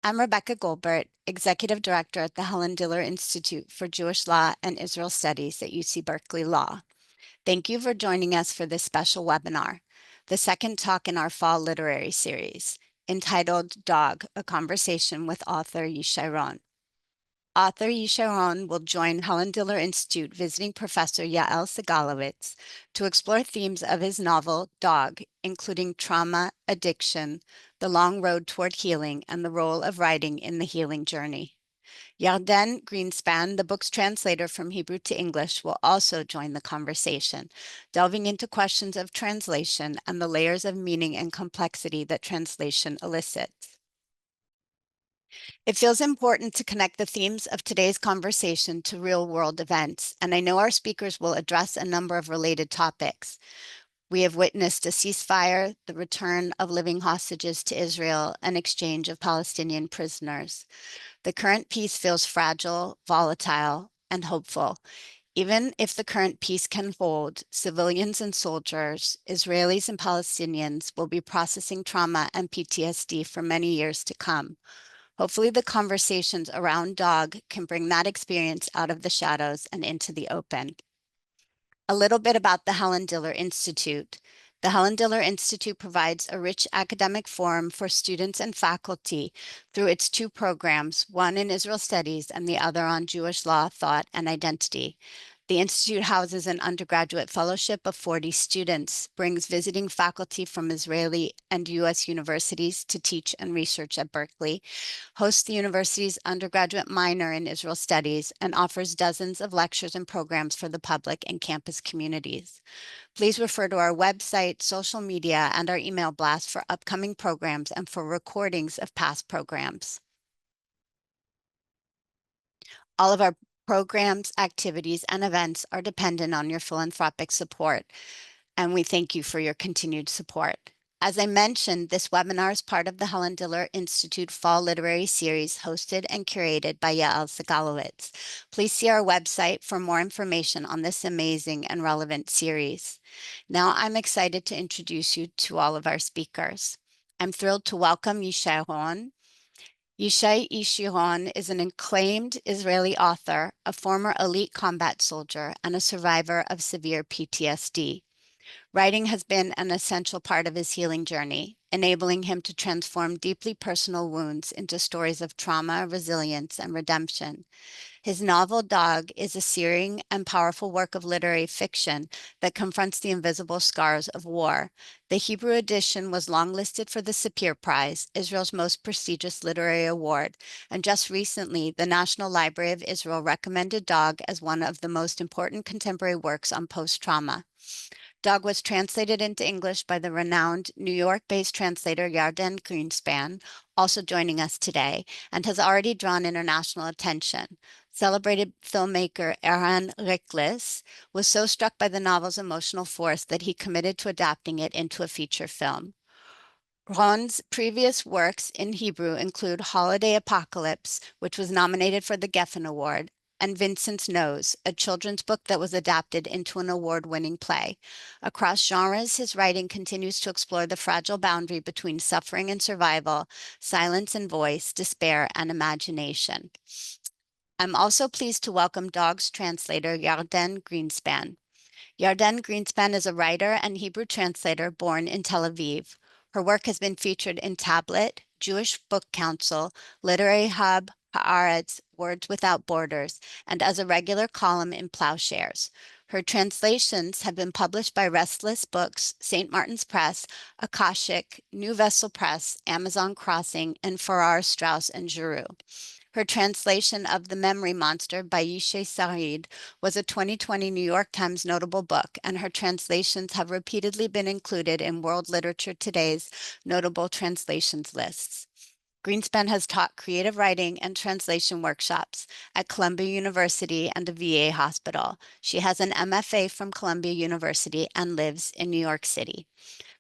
I'm Rebecca Goldbert, Executive Director at the Helen Diller Institute for Jewish Law and Israel Studies at UC Berkeley Law. Thank you for joining us for this special webinar, the second talk in our fall literary series, entitled Dog, A Conversation with Author Yishay Ron. Author Yishay Ron will join Helen Diller Institute visiting professor Yael Segalovitz to explore themes of his novel, Dog, including trauma, addiction, the long road toward healing, and the role of writing in the healing journey. Yardenne Greenspan, the book's translator from Hebrew to English, will also join the conversation, delving into questions of translation and the layers of meaning and complexity that translation elicits. It feels important to connect the themes of today's conversation to real-world events, and I know our speakers will address a number of related topics. We have witnessed a ceasefire, the return of living hostages to Israel, and exchange of Palestinian prisoners. The current peace feels fragile, volatile, and hopeful. Even if the current peace can hold, civilians and soldiers, Israelis and Palestinians, will be processing trauma and PTSD for many years to come. Hopefully, the conversations around Dog can bring that experience out of the shadows and into the open. A little bit about the Helen Diller Institute. The Helen Diller Institute provides a rich academic forum for students and faculty through its two programs, one in Israel Studies and the other on Jewish law, thought, and identity. The Institute houses an undergraduate fellowship of 40 students, brings visiting faculty from Israeli and U.S. universities to teach and research at Berkeley, hosts the university's undergraduate minor in Israel Studies, and offers dozens of lectures and programs for the public and campus communities. Please refer to our website, social media, and our email blast for upcoming programs and for recordings of past programs. All of our programs, activities, and events are dependent on your philanthropic support, and we thank you for your continued support. As I mentioned, this webinar is part of the Helen Diller Institute Fall Literary Series hosted and curated by Yael Segalovitz. Please see our website for more information on this amazing and relevant series. Now I'm excited to introduce you to all of our speakers. I'm thrilled to welcome Yishay Ron. Yishay Ron is an acclaimed Israeli author, a former elite combat soldier, and a survivor of severe PTSD. Writing has been an essential part of his healing journey, enabling him to transform deeply personal wounds into stories of trauma, resilience, and redemption. His novel Dog is a searing and powerful work of literary fiction that confronts the invisible scars of war. The Hebrew edition was longlisted for the Sapir Prize, Israel's most prestigious literary award, and just recently, the National Library of Israel recommended Dog as one of the most important contemporary works on post-trauma. Dog was translated into English by the renowned New York-based translator Yardenne Greenspan, also joining us today, and has already drawn international attention. Celebrated filmmaker Eran Riklis was so struck by the novel's emotional force that he committed to adapting it into a feature film. Ron's previous works in Hebrew include Holiday Apocalypse, which was nominated for the Geffen Award, and Vincent's Nose, a children's book that was adapted into an award-winning play. Across genres, his writing continues to explore the fragile boundary between suffering and survival, silence and voice, despair and imagination. I'm also pleased to welcome Dog's translator, Yardenne Greenspan. Yardenne Greenspan is a writer and Hebrew translator born in Tel Aviv. Her work has been featured in Tablet, Jewish Book Council, Literary Hub, Haaretz, Words Without Borders, and as a regular column in Plowshares. Her translations have been published by Restless Books, St. Martin's Press, Akashic, New Vessel Press, Amazon Crossing, and Farrar, Straus and Giroux. Her translation of The Memory Monster by Yishay Ron was a 2020 New York Times notable book, and her translations have repeatedly been included in World Literature Today's notable translations lists. Greenspan has taught creative writing and translation workshops at Columbia University and a VA hospital. She has an MFA from Columbia University and lives in New York City.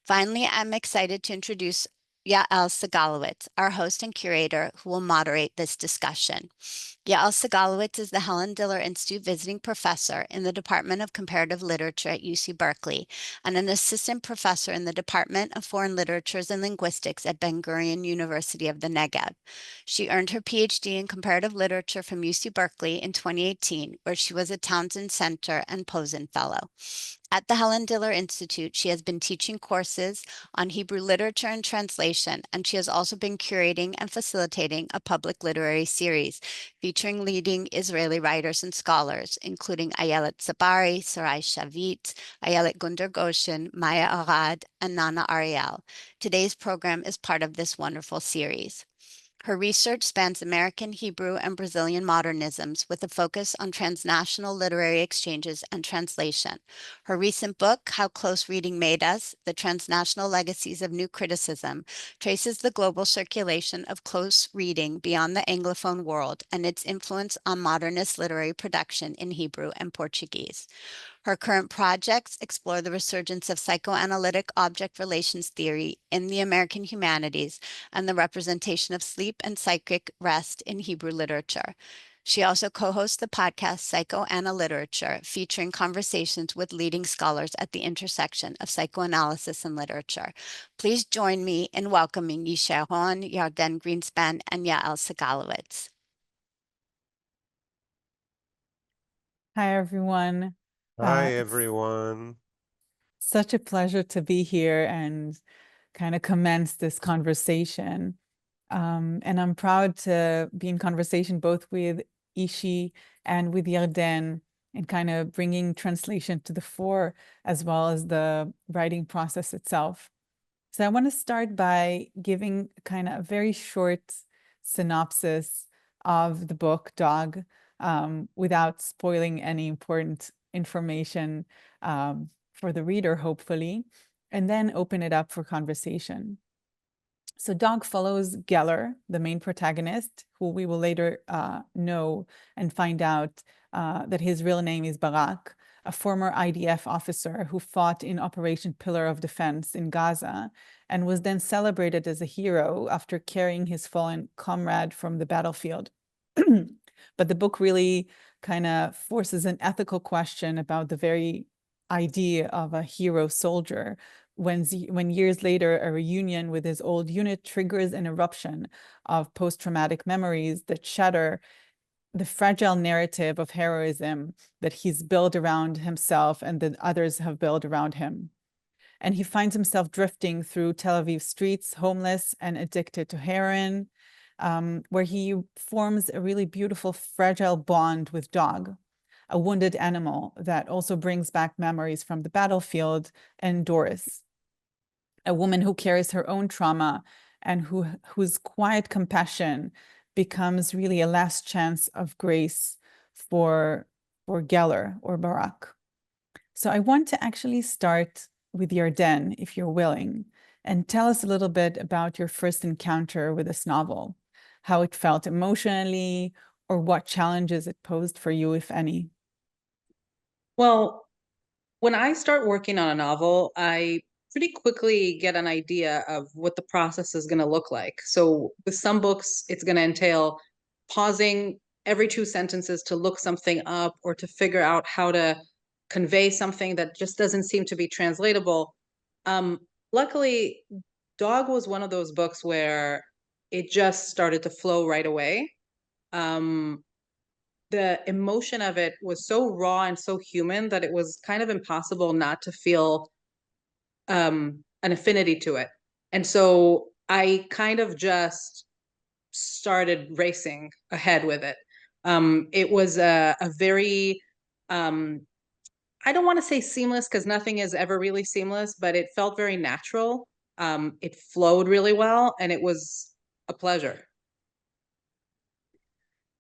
Finally, I'm excited to introduce Yael Segalovitz, our host and curator, who will moderate this discussion. Yael Segalovitz is the Helen Diller Institute visiting professor in the Department of Comparative Literature at UC Berkeley and an assistant professor in the Department of Foreign Literatures and Linguistics at Ben-Gurion University of the Negev. She earned her PhD in comparative literature from UC Berkeley in 2018, where she was a Townsend Center and Posen Fellow. At the Helen Diller Institute, she has been teaching courses on Hebrew literature and translation, and she has also been curating and facilitating a public literary series featuring leading Israeli writers and scholars, including Ayelet Sabari, Sarai Shavit, Ayelet Gunder Goshen, Maya Arad, and Nana Ariel. Today's program is part of this wonderful series. Her research spans American, Hebrew, and Brazilian modernisms with a focus on transnational literary exchanges and translation. Her recent book, How Close Reading Made Us, The Transnational Legacies of New Criticism, traces the global circulation of close reading beyond the Anglophone world and its influence on modernist literary production in Hebrew and Portuguese. Her current projects explore the resurgence of psychoanalytic object relations theory in the American humanities and the representation of sleep and psychic rest in Hebrew literature. She also co-hosts the podcast Psychoanalyterature, featuring conversations with leading scholars at the intersection of psychoanalysis and literature. Please join me in welcoming Yishay Ron, Yardenne Greenspan, and Yael Segalovitz. Hi, everyone. Hi, everyone. Such a pleasure to be here and kind of commence this conversation. And I'm proud to be in conversation both with Ishi and with Yardenne and kind of bringing translation to the fore as well as the writing process itself. So I want to start by giving kind of a very short synopsis of the book, Dog, without spoiling any important information for the reader, hopefully, and then open it up for conversation. So Dog follows Geller, the main protagonist, who we will later know and find out that his real name is Barak, a former IDF officer who fought in Operation Pillar of Defense in Gaza and was then celebrated as a hero after carrying his fallen comrade from the battlefield. But the book really kind of forces an ethical question about the very idea of a hero soldier when years later a reunion with his old unit triggers an eruption of post-traumatic memories that shatter the fragile narrative of heroism that he's built around himself and that others have built around him. And he finds himself drifting through Tel Aviv streets, homeless and addicted to heroin, where he forms a really beautiful, fragile bond with Dog, a wounded animal that also brings back memories from the battlefield, and Doris, a woman who carries her own trauma and whose quiet compassion becomes really a last chance of grace for Geller or Barak. So I want to actually start with Yardenne, if you're willing, and tell us a little bit about your first encounter with this novel, how it felt emotionally, or what challenges it posed for you, if any. Well, when I start working on a novel, I pretty quickly get an idea of what the process is going to look like. So with some books, it's going to entail pausing every 2 sentences to look something up or to figure out how to convey something that just doesn't seem to be translatable. Luckily, Dog was one of those books where it just started to flow right away. The emotion of it was so raw and so human that it was kind of impossible not to feel an affinity to it. And so I kind of just started racing ahead with it. It was a very, I don't want to say seamless because nothing is ever really seamless, but it felt very natural. It flowed really well, and it was a pleasure.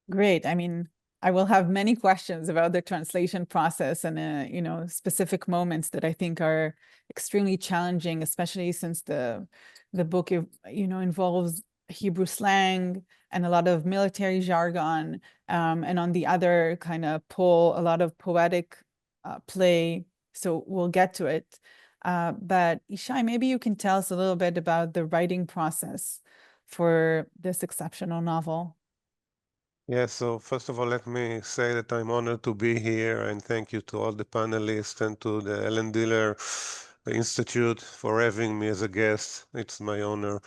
Great. I mean, I will have many questions about the translation process and specific moments that I think are extremely challenging, especially since the book involves Hebrew slang and a lot of military jargon, and on the other kind of pole, a lot of poetic play. So we'll get to it. But Yishay, maybe you can tell us a little bit about the writing process for this exceptional novel. Yeah, so first of all, let me say that I'm honored to be here, and thank you to all the panelists and to the Helen Diller Institute for having me as a guest. It's my honor.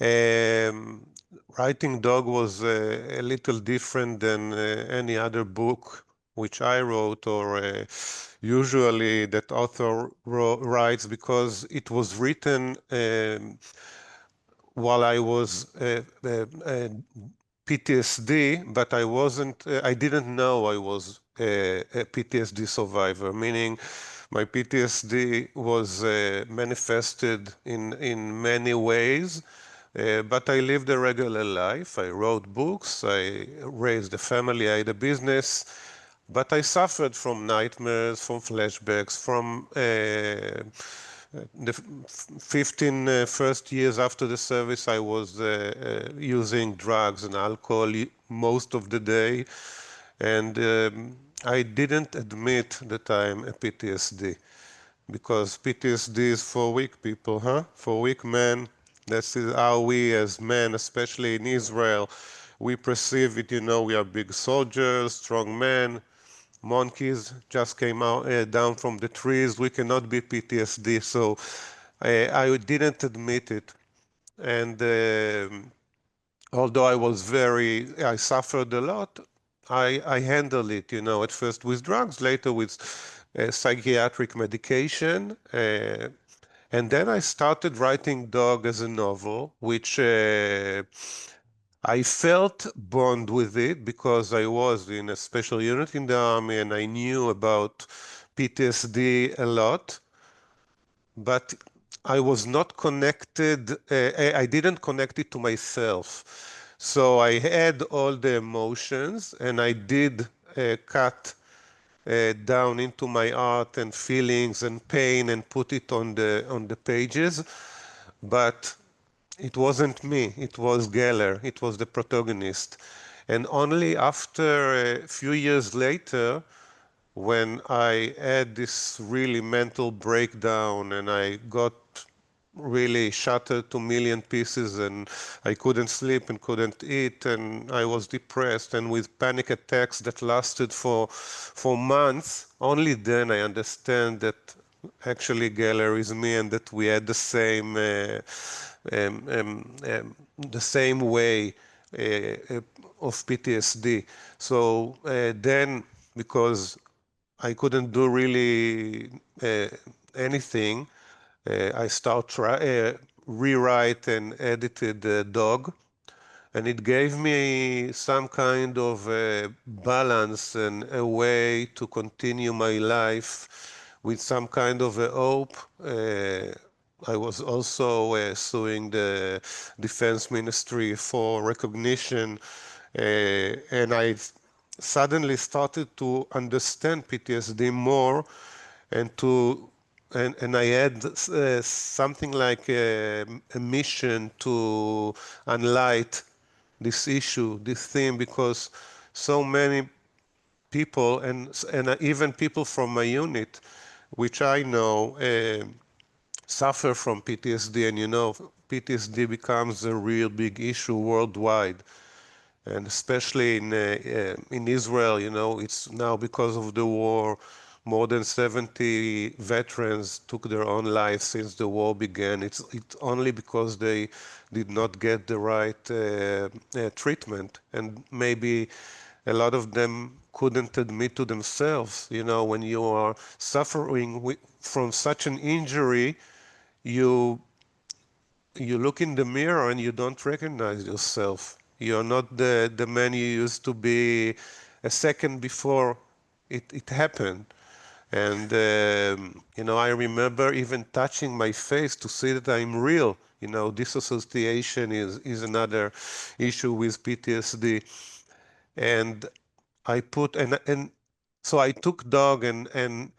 Um, Writing Dog was a little different than any other book which I wrote, or usually that author writes, because it was written while I was PTSD, but I didn't know I was a PTSD survivor, meaning my PTSD was manifested in many ways, but I lived a regular life. I wrote books, I raised a family, I had a business, but I suffered from nightmares, from flashbacks, from the 15 first years after the service. I was using drugs and alcohol most of the day, and I didn't admit that I'm a PTSD, because PTSD is for weak people, huh? For weak men. This is how we as men, especially in Israel, we perceive it. We are big soldiers, strong men. Monkeys just came out down from the trees. We cannot be PTSD. So I didn't admit it. And although I suffered a lot, I handled it, at first with drugs, later with psychiatric medication. And then I started writing Dog as a novel, which I felt bond with it because I was in a special unit in the army and I knew about PTSD a lot, but I was not connected, I didn't connect it to myself. So I had all the emotions and I did cut down into my art and feelings and pain and put it on the pages, but it wasn't me, it was Geller, it was the protagonist. And only after a few years later, when I had this really mental breakdown and I got really shattered to million pieces and I couldn't sleep and couldn't eat and I was depressed and with panic attacks that lasted for months, only then I understand that actually Geller is me and that we had the same way of PTSD. So then, because I couldn't do really anything, I rewrite and edited Dog, and it gave me some kind of balance and a way to continue my life with some kind of a hope. I was also suing the Defense Ministry for recognition, and I suddenly started to understand PTSD more, and I had something like a mission to unlight this issue, this theme, because so many people and even people from my unit, which I know, suffer from PTSD, and PTSD becomes a real big issue worldwide. And especially in Israel, it's now because of the war, more than 70 veterans took their own lives since the war began. It's only because they did not get the right treatment, and maybe a lot of them couldn't admit to themselves. When you are suffering from such an injury, you look in the mirror and you don't recognize yourself. You're not the man you used to be a second before it happened. And, I remember even touching my face to see that I'm real. Disassociation is another issue with PTSD. And so I took Dog and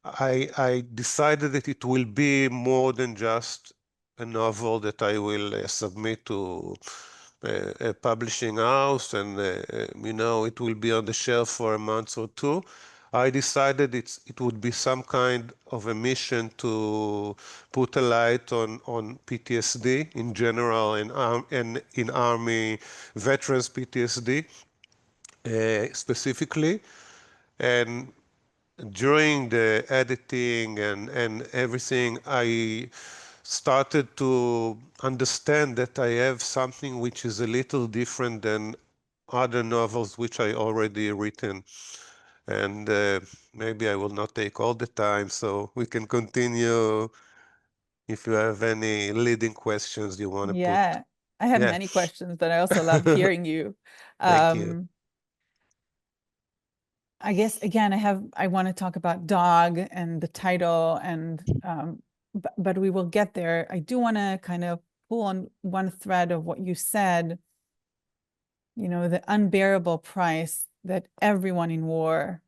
I decided that it will be more than just a novel that I will submit to a publishing house and, it will be on the shelf for a month or two. I decided it would be some kind of a mission to put a light on PTSD in general and in Army veterans PTSD specifically. And during the editing and everything, I started to understand that I have something which is a little different than other novels which I already written. And maybe I will not take all the time, so we can continue if you have any leading questions you want to put. Yeah, I have Yeah. many questions, but I also love hearing you. Thank you. I guess again, I want to talk about dog and the title, and but we will get there. I do want to kind of pull on one thread of what you said. You know, the unbearable price that everyone in war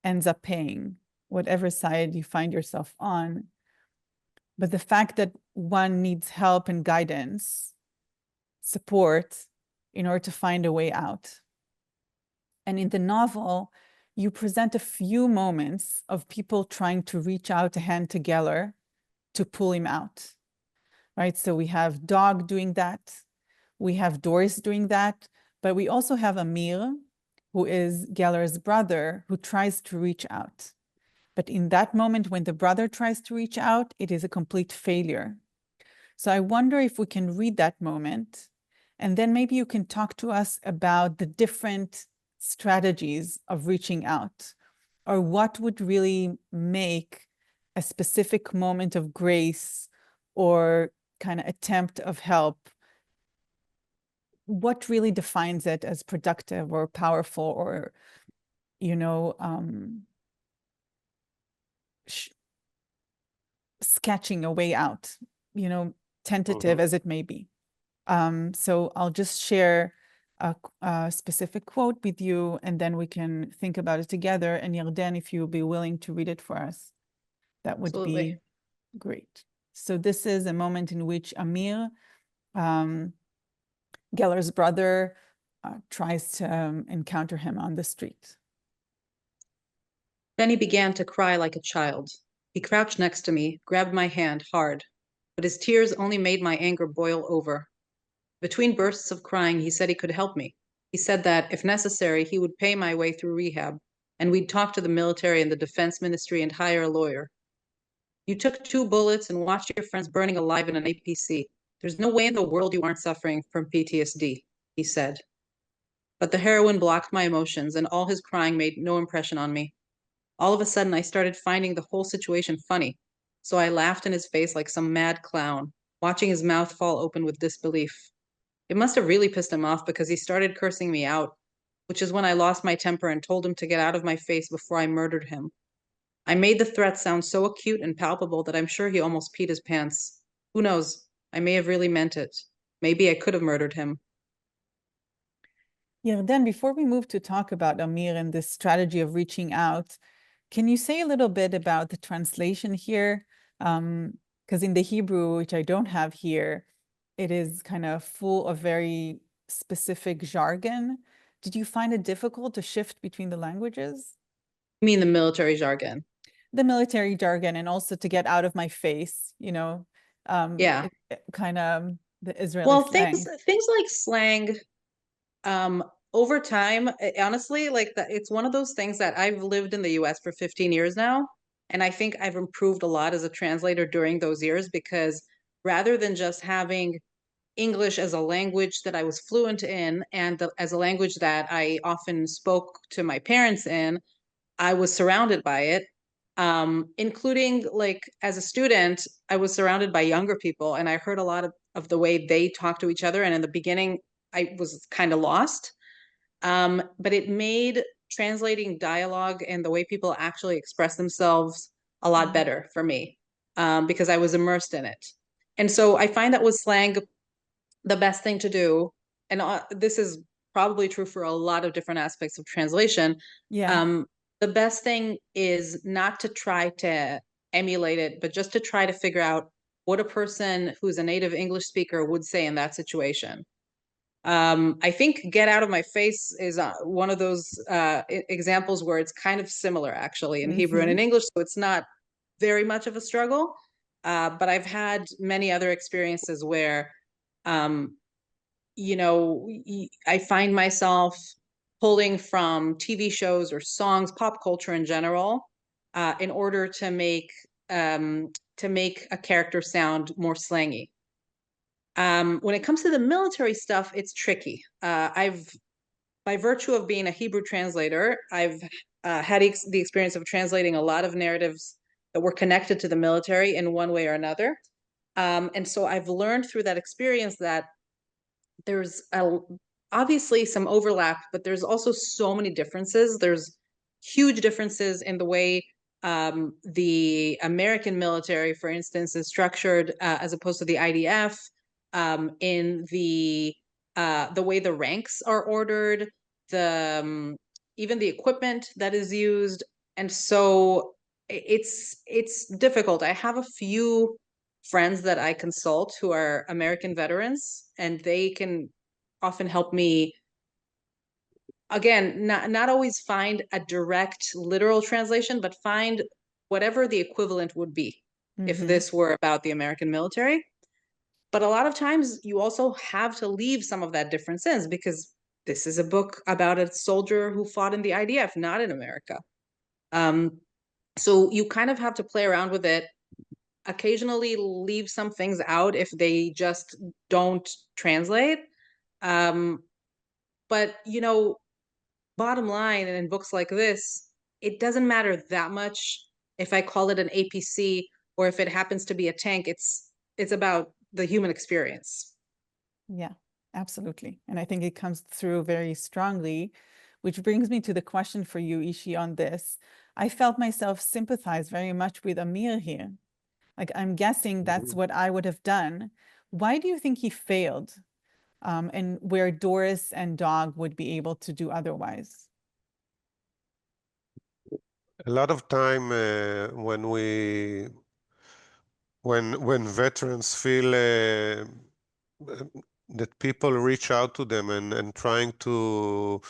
ends up paying, whatever side you find yourself on. But the fact that one needs help and guidance, support, in order to find a way out. And in the novel, you present a few moments of people trying to reach out a hand to Geller to pull him out, right? So we have Dog doing that. We have Doris doing that. But we also have Amir, who is Geller's brother, who tries to reach out. But in that moment, when the brother tries to reach out, it is a complete failure. So I wonder if we can read that moment, and then maybe you can talk to us about the different strategies of reaching out, or what would really make a specific moment of grace or kind of attempt of help. What really defines it as productive or powerful, or, you know, sketching a way out, you know, tentative as it may be. So I'll just share a specific quote with you, and then we can think about it together. And Yardenne, if you would be willing to read it for us, that would Absolutely. be great. So this is a moment in which Amir, Geller's brother, tries to encounter him on the street. Then he began to cry like a child. He crouched next to me, grabbed my hand hard, but his tears only made my anger boil over. Between bursts of crying, he said he could help me. He said that, if necessary, he would pay my way through rehab, and we'd talk to the military and the defense ministry and hire a lawyer. You took 2 bullets and watched your friends burning alive in an APC. There's no way in the world you aren't suffering from PTSD, he said. But the heroin blocked my emotions, and all his crying made no impression on me. All of a sudden, I started finding the whole situation funny, so I laughed in his face like some mad clown, watching his mouth fall open with disbelief. It must have really pissed him off because he started cursing me out, which is when I lost my temper and told him to get out of my face before I murdered him. I made the threat sound so acute and palpable that I'm sure he almost peed his pants. Who knows? I may have really meant it. Maybe I could have murdered him. Yardenne, before we move to talk about Amir and this strategy of reaching out, can you say a little bit about the translation here? Because in the Hebrew, which I don't have here, it is kind of full of very specific jargon. Did you find it difficult to shift between the languages? You mean the military jargon? The military jargon, and also to get out of my face, you know, Yeah. kind of the Israeli Well, slang. things like slang, over time, honestly, like that, it's one of those things that I've lived in the US for 15 years now. And I think I've improved a lot as a translator during those years, because rather than just having English as a language that I was fluent in and as a language that I often spoke to my parents in, I was surrounded by it, including like as a student, I was surrounded by younger people, and I heard a lot of the way they talk to each other. And in the beginning, I was kind of lost. But it made translating dialogue and the way people actually express themselves a lot better for me, because I was immersed in it. And so I find that with slang, the best thing to do, and this is probably true for a lot of different aspects of translation, Yeah. the best thing is not to try to emulate it, but just to try to figure out what a person who's a native English speaker would say in that situation. I think "Get Out of My Face" is one of those examples where it's kind of similar, actually, in Hebrew and in English, so it's not very much of a struggle. But I've had many other experiences where, you know, I find myself pulling from TV shows or songs, pop culture in general, in order to make a character sound more slangy. When it comes to the military stuff, it's tricky. By virtue of being a Hebrew translator, I've had the experience of translating a lot of narratives that were connected to the military in one way or another. And so I've learned through that experience that there's obviously some overlap, but there's also so many differences. There's huge differences in the way the American military, for instance, is structured as opposed to the IDF, in the way the ranks are ordered, even the equipment that is used. And so it's difficult. I have a few friends that I consult who are American veterans, and they can often help me, again, not always find a direct literal translation, but find whatever the equivalent would be if this were about the American military. But a lot of times you also have to leave some of that difference in, because this is a book about a soldier who fought in the IDF, not in America. So you kind of have to play around with it, occasionally leave some things out if they just don't translate. But, you know, bottom line, and in books like this, it doesn't matter that much if I call it an APC or if it happens to be a tank. It's about the human experience. Yeah, absolutely. And I think it comes through very strongly, which brings me to the question for you, Ishi, on this. I felt myself sympathize very much with Amir here. Like, I'm guessing that's what I would have done. Why do you think he failed? And where Doris and Dog would be able to do otherwise? A lot of time when veterans feel that people reach out to them and trying to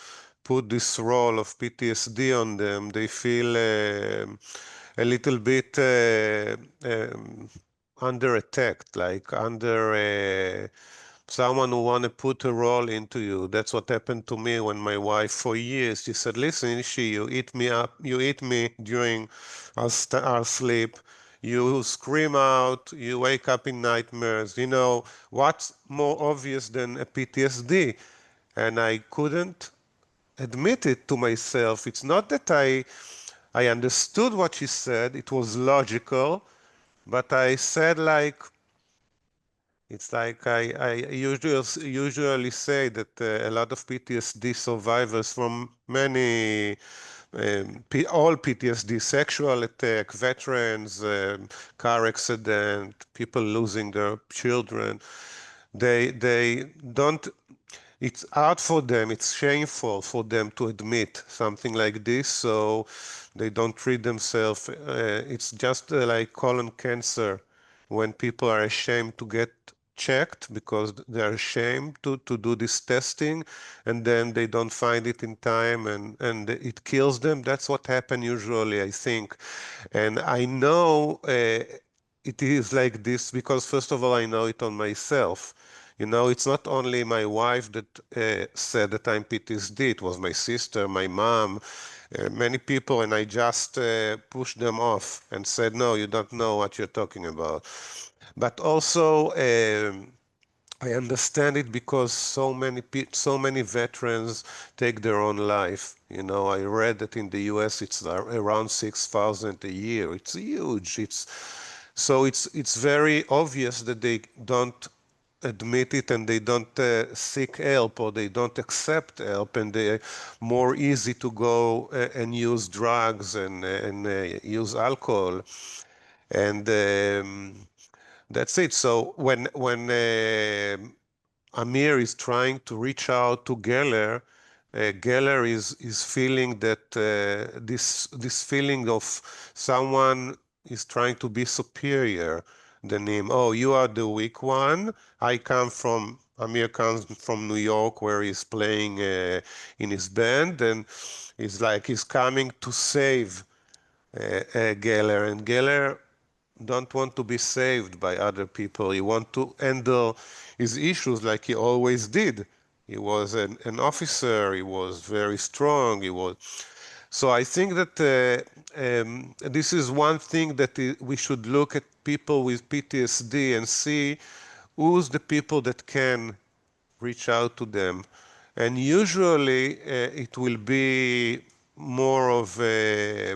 put this role of PTSD on them, they feel a little bit under attack, like under someone who want to put a role into you. That's what happened to me when my wife, for years, she said, listen, Ishi, you eat me up, you eat me during our sleep, you scream out, you wake up in nightmares. You know, what's more obvious than a PTSD? And I couldn't admit it to myself. It's not that I understood what she said, it was logical, but I said like, it's like I usually say that a lot of PTSD survivors from many, all PTSD, sexual attack, veterans, car accident, people losing their children, they don't, it's hard for them, it's shameful for them to admit something like this, so they don't treat themselves. It's just like colon cancer, when people are ashamed to get checked because they're ashamed to do this testing, and then they don't find it in time, and it kills them. That's what happens usually, I think. And I know it is like this because, first of all, I know it on myself. You know, it's not only my wife that said that I'm PTSD. It was my sister, my mom, many people, and I just pushed them off and said, no, you don't know what you're talking about. But also, I understand it because so many veterans take their own life. You know, I read that in the U.S. it's around 6,000 a year. It's huge. It's very obvious that they don't admit it and they don't seek help, or they don't accept help, and they're more easy to go and use drugs and use alcohol, and that's it. So when Amir is trying to reach out to Geller, Geller is feeling that this feeling of someone is trying to be superior than him. Oh, you are the weak one. I come from Amir comes from New York, where he's playing in his band, and he's coming to save Geller, and Geller don't want to be saved by other people. He want to handle his issues like he always did. He was an officer. He was very strong. So I think that this is one thing that we should look at people with PTSD and see who's the people that can reach out to them. And usually it will be more of their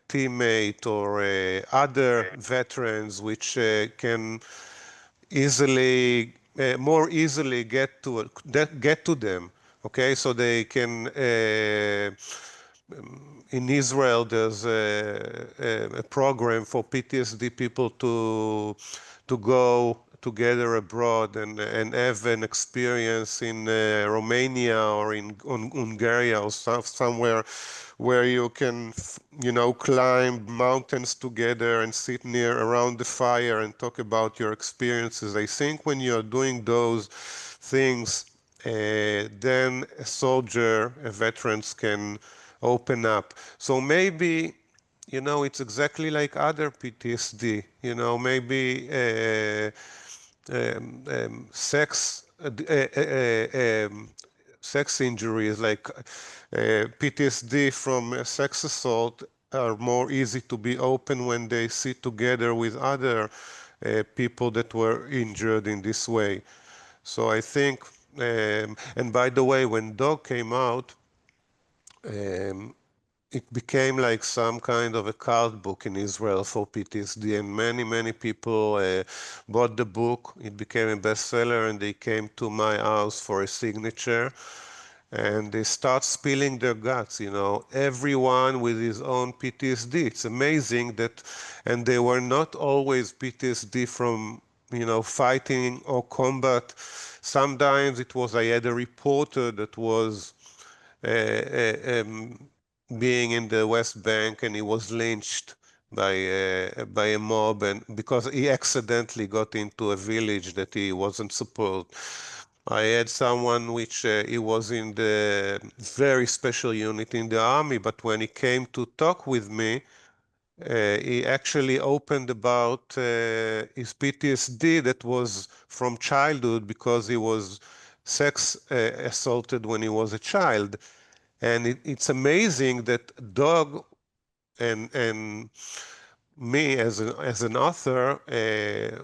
teammate or other veterans which can more easily get to them. Okay, so they can. In Israel, there's a program for PTSD people to go together abroad and have an experience in Romania or in Hungary or somewhere where you can, climb mountains together and sit near around the fire and talk about your experiences. I think when you're doing those things, then a soldier, a veterans can open up. So maybe, it's exactly like other PTSD. Maybe sex sex injuries like PTSD from sex assault are more easy to be open when they sit together with other people that were injured in this way. So I think, and by the way, when Dog came out, it became like some kind of a card book in Israel for PTSD, and many people bought the book. It became a bestseller, and they came to my house for a signature, and they start spilling their guts, everyone with his own PTSD. It's amazing that, and they were not always PTSD from, fighting or combat. Sometimes it was, I had a reporter that was being in the West Bank, and he was lynched by a mob, and because he accidentally got into a village that he wasn't supposed. I had someone which he was in the very special unit in the army, but when he came to talk with me, he actually opened about his PTSD that was from childhood because he was sex assaulted when he was a child. And it's amazing that Dog and me as an author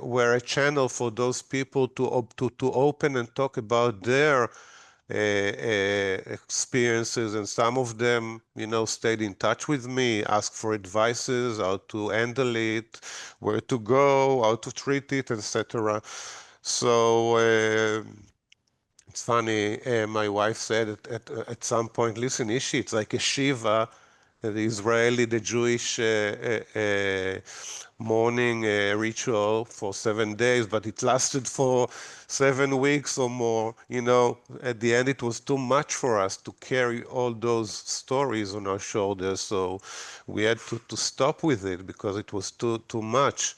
were a channel for those people to open and talk about their experiences, and some of them, stayed in touch with me, asked for advices, how to handle it, where to go, how to treat it, etc. So it's funny, my wife said at some point, listen, Ishi, it's like a Shiva, the Israeli, the Jewish mourning ritual for 7 days, but it lasted for 7 weeks or more. At the end, it was too much for us to carry all those stories on our shoulders, so we had to stop with it because it was too much.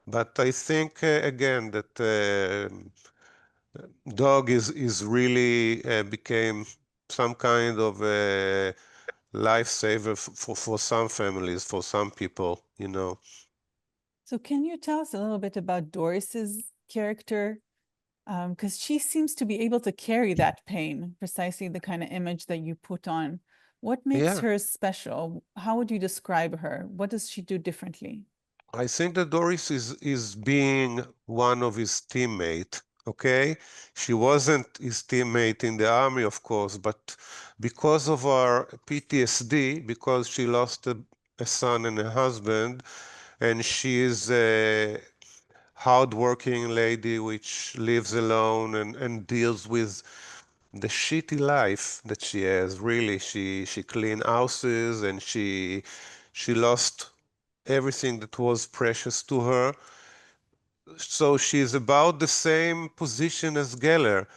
But I think, again, that Dog is really became some kind of a lifesaver for some families, for some people. So can you tell us a little bit about Doris's character? Because she seems to be able to carry that pain, precisely the kind of image that you put on. What makes Yeah, her special? How would you describe her? What does she do differently? I think that Doris is being one of his teammate. Okay, she wasn't his teammate in the army, of course, but because of our PTSD, because she lost a son and a husband, and she is a hardworking lady which lives alone and deals with the shitty life that she has. Really, she cleaned houses, and she lost everything that was precious to her. So she's about the same position as Geller.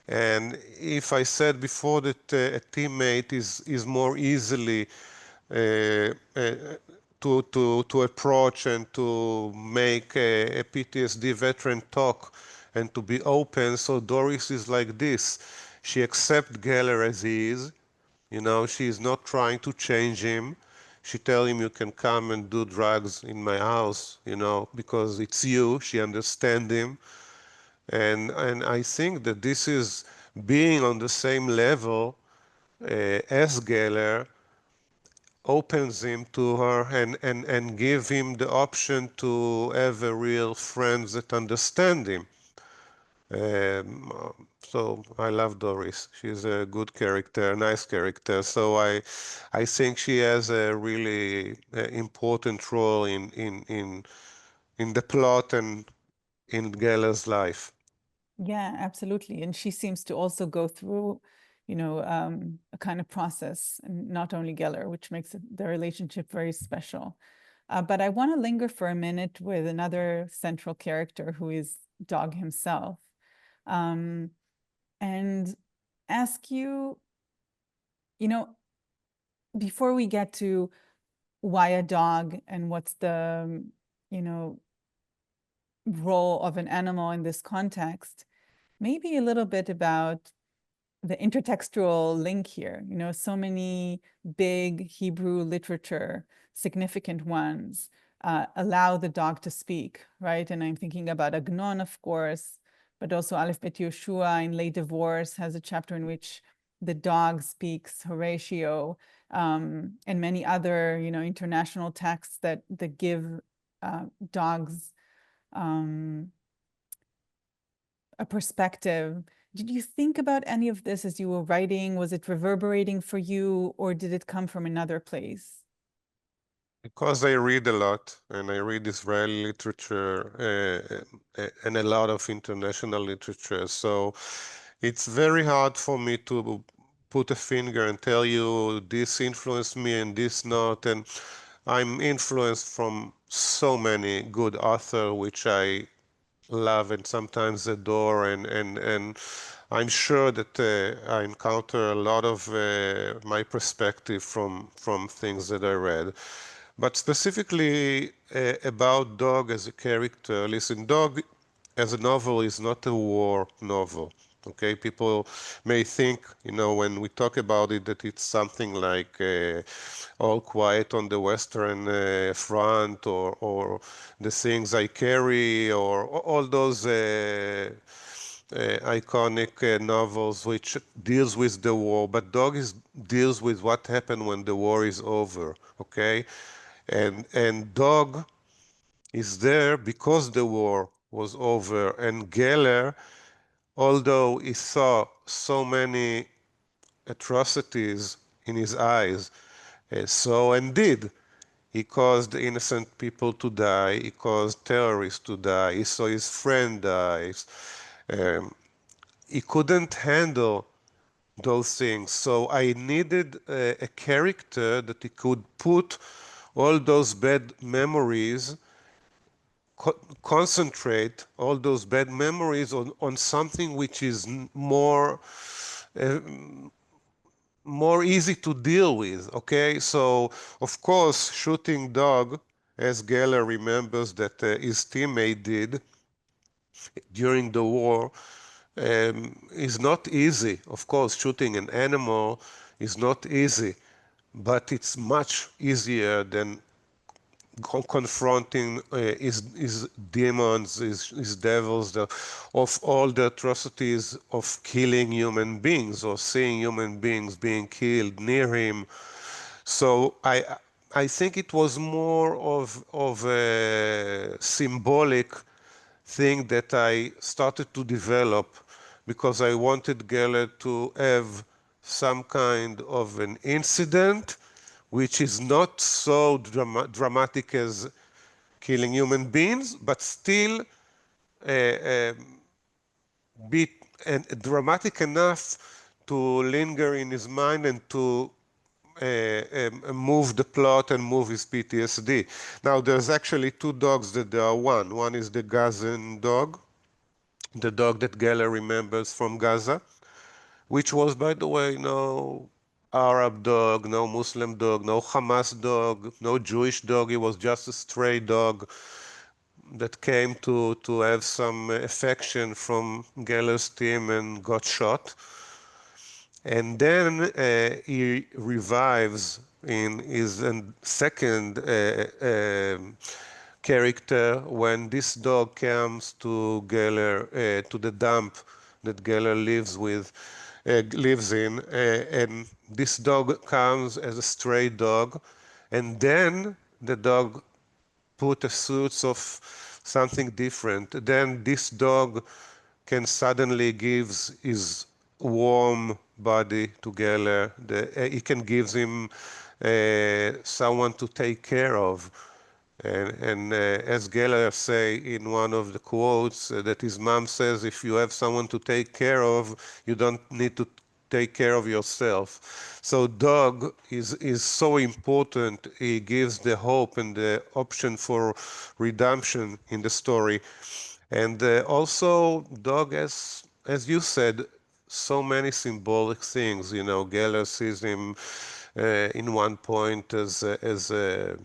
And if I said before that a teammate is more easily to to approach and to make a PTSD veteran talk and to be open. So Doris is like this. She accepts Geller as he is. You know, she is not trying to change him. She tells him, you can come and do drugs in my house, you know, because it's you. She understands him. And I think that this is being on the same level as Geller opens him to her and give him the option to have a real friends that understand him. So I love Doris. She's a good character, nice character. So I think she has a really important role in the plot and in Geller's life. Yeah, absolutely. And she seems to also go through, a kind of process, and not only Geller, which makes the relationship very special. But I want to linger for a minute with another central character who is Dog himself, and ask you, before we get to why a dog and what's the, role of an animal in this context, maybe a little bit about the intertextual link here. So many big Hebrew literature, significant ones, allow the dog to speak, right? And I'm thinking about Agnon, of course, but also Aleph Bet Yoshua in Late Divorce has a chapter in which the dog speaks, Horatio, and many other, international texts that give dogs a perspective. Did you think about any of this as you were writing? Was it reverberating for you, or did it come from another place? Because I read a lot, and I read Israeli literature and a lot of international literature. So it's very hard for me to put a finger and tell you this influenced me and this not. And I'm influenced from so many good authors, which I love and sometimes adore, and I'm sure that I encounter a lot of my perspective from things that I read. But specifically about Dog as a character, listen, Dog as a novel is not a war novel. Okay, people may think, when we talk about it, that it's something like All Quiet on the Western Front, or The Things I Carry, or all those iconic novels which deals with the war. But Dog deals with what happened when the war is over. Okay, and Dog is there because the war was over, and Geller, although he saw so many atrocities in his eyes, saw and did. He caused innocent people to die. He caused terrorists to die. He saw his friend die. He couldn't handle those things. So I needed a character that he could put all those bad memories, concentrate all those bad memories on something which is more easy to deal with. Okay, so of course shooting Dog, as Geller remembers that his teammate did during the war, is not easy. Of course, shooting an animal is not easy, but it's much easier than confronting his demons, his devils, of all the atrocities of killing human beings or seeing human beings being killed near him. So I think it was more of a symbolic thing that I started to develop because I wanted Geller to have some kind of an incident which is not so dramatic as killing human beings, but still be dramatic enough to linger in his mind and to move the plot and move his PTSD. Now, there's actually two dogs that are one. One is the Gazan dog, the dog that Geller remembers from Gaza, which was, by the way, Arab dog, no Muslim dog, no Hamas dog, no Jewish dog. He was just a stray dog that came to have some affection from Geller's team and got shot. And then he revives in his second character when this dog comes to Geller, to the dump that Geller lives in, and this dog comes as a stray dog, and then the dog put a suit of something different. Then this dog can suddenly gives his warm body to Geller. He can give him someone to take care of. And as Geller say in one of the quotes that his mom says, if you have someone to take care of, you don't need to take care of yourself. So dog is so important. He gives the hope and the option for redemption in the story. And also dog, as you said, so many symbolic things. You know, Geller sees him in one point as a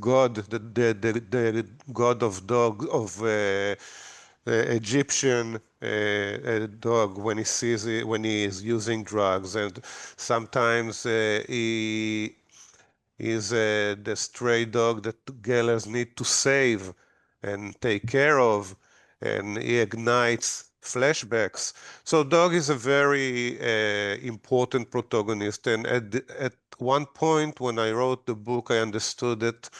god, the god of dog, of Egyptian dog when he sees it, when he is using drugs, and sometimes he is the stray dog that Gellers need to save and take care of, and he ignites flashbacks. So dog is a very important protagonist, and at one point when I wrote the book, I understood that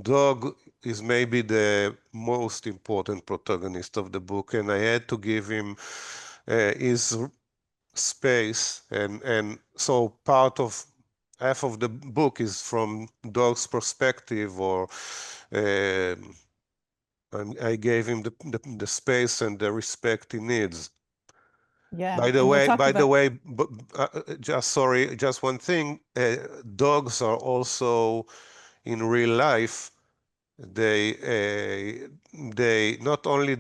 dog is maybe the most important protagonist of the book, and I had to give him his space, and so part of half of the book is from dog's perspective, or I gave him the space and the respect he needs. Yeah, By the and we'll way, talk about. just one thing. Dogs are also in real life. They not only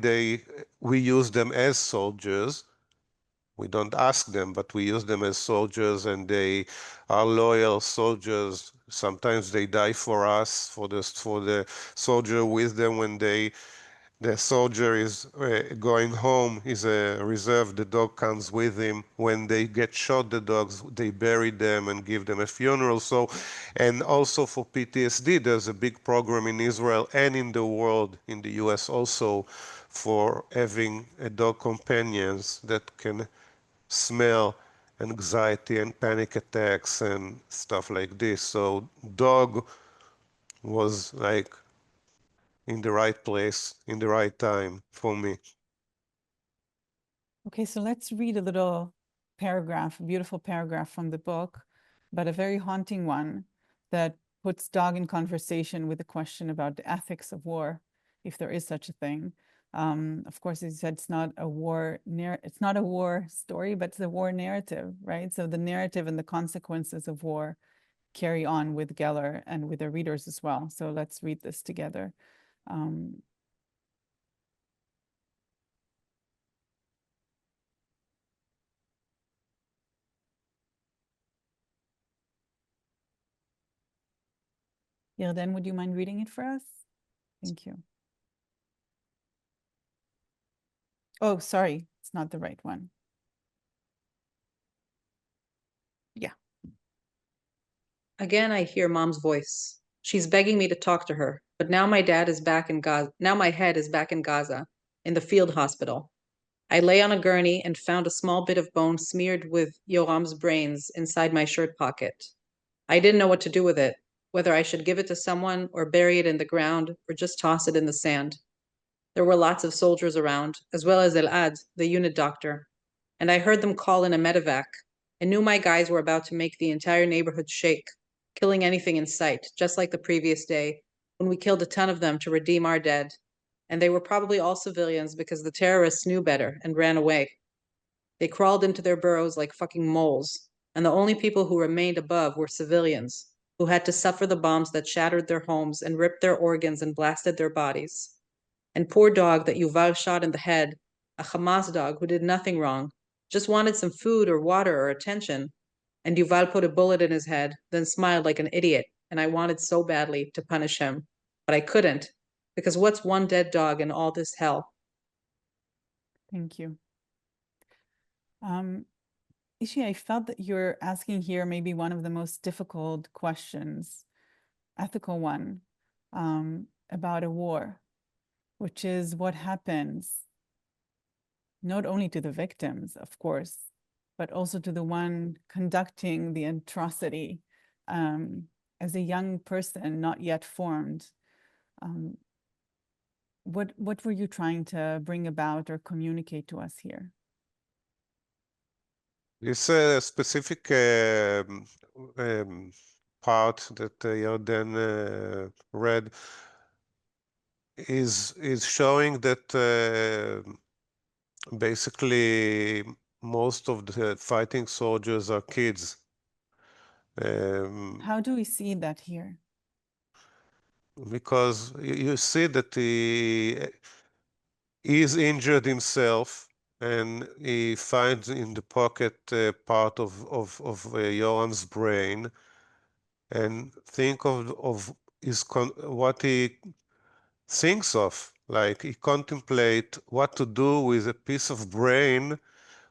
we use them as soldiers. We don't ask them, but we use them as soldiers, and they are loyal soldiers. Sometimes they die for us, for the soldier with them when the soldier is going home. He's a reserve. The dog comes with him. When they get shot, the dogs, they bury them and give them a funeral. So, and also for PTSD, there's a big program in Israel and in the world, in the US also, for having dog companions that can smell anxiety and panic attacks and stuff like this. So dog was like in the right place, in the right time for me. Okay, so let's read a little paragraph, a beautiful paragraph from the book, but a very haunting one that puts dog in conversation with the question about the ethics of war, if there is such a thing. Of course, he said it's not a war story, but it's a war narrative, right? So the narrative and the consequences of war carry on with Geller and with the readers as well. So let's read this together. Yardenne, would you mind reading it for us? Thank you. Oh, sorry, it's not the right one. Yeah. Again, I hear Mom's voice. She's begging me to talk to her, but now my dad is back in Gaza. Now my head is back in Gaza, in the field hospital. I lay on a gurney and found a small bit of bone smeared with Yoram's brains inside my shirt pocket. I didn't know what to do with it, whether I should give it to someone or bury it in the ground or just toss it in the sand. There were lots of soldiers around, as well as Elad, the unit doctor, and I heard them call in a medevac and knew my guys were about to make the entire neighborhood shake, killing anything in sight, just like the previous day when we killed a ton of them to redeem our dead. And they were probably all civilians because the terrorists knew better and ran away. They crawled into their burrows like fucking moles, and the only people who remained above were civilians, who had to suffer the bombs that shattered their homes and ripped their organs and blasted their bodies. And poor dog that Yuval shot in the head, a Hamas dog who did nothing wrong, just wanted some food or water or attention. And Yuval put a bullet in his head, then smiled like an idiot. And I wanted so badly to punish him, but I couldn't, because what's one dead dog in all this hell? Thank you. Ishi, I felt that you're asking here maybe one of the most difficult questions, ethical one, about a war, which is what happens not only to the victims, of course, but also to the one conducting the atrocity as a young person not yet formed. What were you trying to bring about or communicate to us here? This specific part that Yardenne read is showing that basically most of the fighting soldiers are kids. How do we see that here? Because you see that he is injured himself, and he finds in the pocket part of Yoram's brain, and think of what he thinks of. Like he contemplate what to do with a piece of brain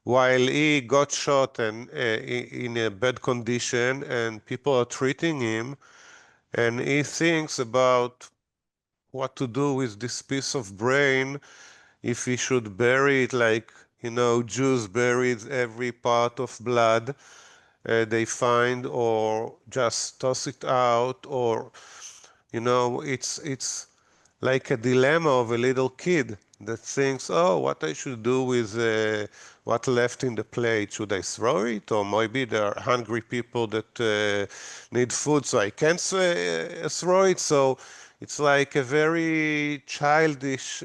while he got shot and in a bad condition, and people are treating him, and he thinks about what to do with this piece of brain, if he should bury it like, Jews buried every part of blood they find, or just toss it out, or, it's like a dilemma of a little kid that thinks, oh, what I should do with what left in the plate. Should I throw it? Or maybe there are hungry people that need food, so I can't throw it. So it's like a very childish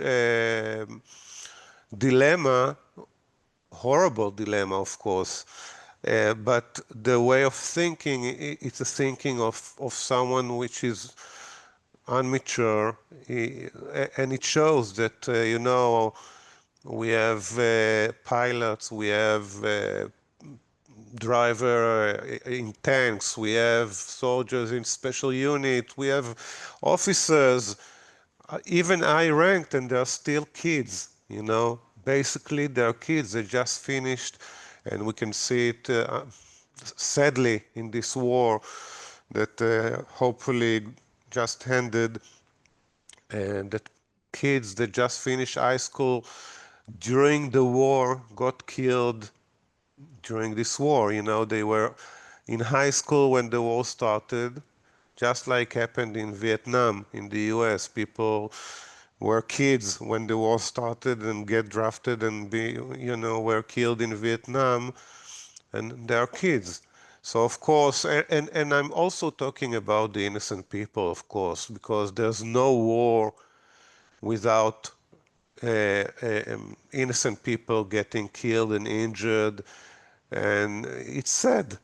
dilemma, horrible dilemma, of course. But the way of thinking, it's a thinking of someone which is unmature, and it shows that, we have pilots, we have driver in tanks, we have soldiers in special unit, we have officers, even high ranked, and they're still kids, Basically, they're kids. They just finished, and we can see it sadly in this war that hopefully just ended, and that kids that just finished high school during the war got killed during this war. They were in high school when the war started, just like happened in Vietnam, in the US. People were kids when the war started and get drafted and were killed in Vietnam, and they are kids. So of course, and I'm also talking about the innocent people, of course, because there's no war without innocent people getting killed and injured, and it's sad,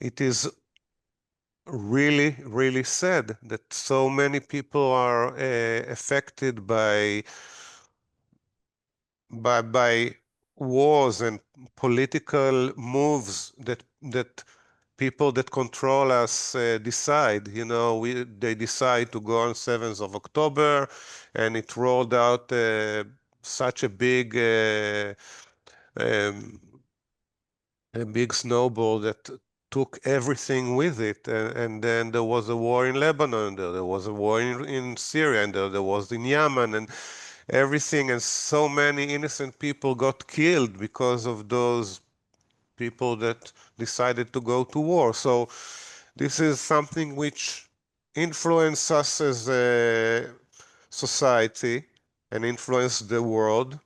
it is really, really sad that so many people are affected by wars and political moves that people that control us decide. They decide to go on 7th of October, and it rolled out such um, a big snowball that took everything with it. And then there was a war in Lebanon, there was a war in Syria, and there was in Yemen, and everything. And so many innocent people got killed because of those people that decided to go to war. So this is something which influences us as a society and influence the world.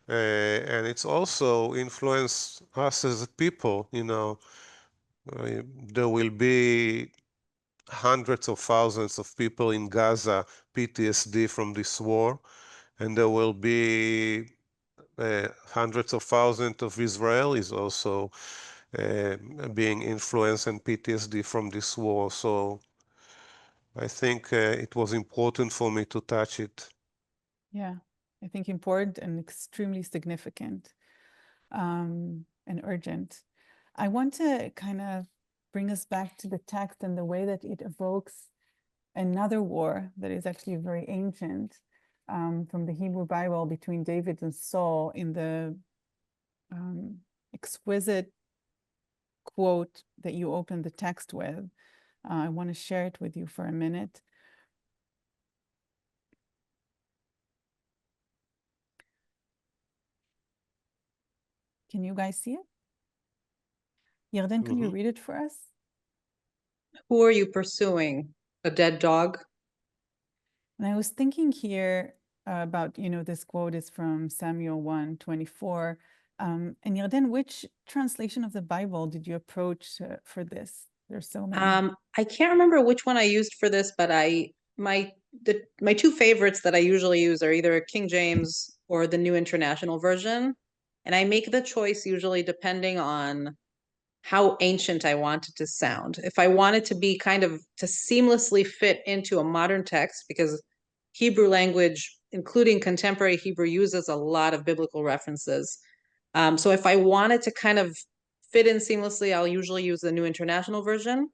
And it's also influenced us as a people. There will be hundreds of thousands of people in Gaza, PTSD from this war, and there will be hundreds of thousands of Israelis also being influenced and PTSD from this war. So I think it was important for me to touch it. Yeah, I think, important and extremely significant and urgent. I want to kind of bring us back to the text and the way that it evokes another war that is actually very ancient from the Hebrew Bible between David and Saul in the exquisite quote that you opened the text with. I want to share it with you for a minute. Can you guys see it? Yarden, can you read it for us? Who are you pursuing? A dead dog? And I was thinking here about, this quote is from Samuel 1:24. And Yarden, which translation of the Bible did you approach for this? There's so many. I can't remember which one I used for this, but my two favorites that I usually use are either King James or the New International Version. And I make the choice usually depending on how ancient I want it to sound. If I want it to be to seamlessly fit into a modern text, because Hebrew language, including contemporary Hebrew, uses a lot of biblical references. So if I want it to kind of fit in seamlessly, I'll usually use the New International Version.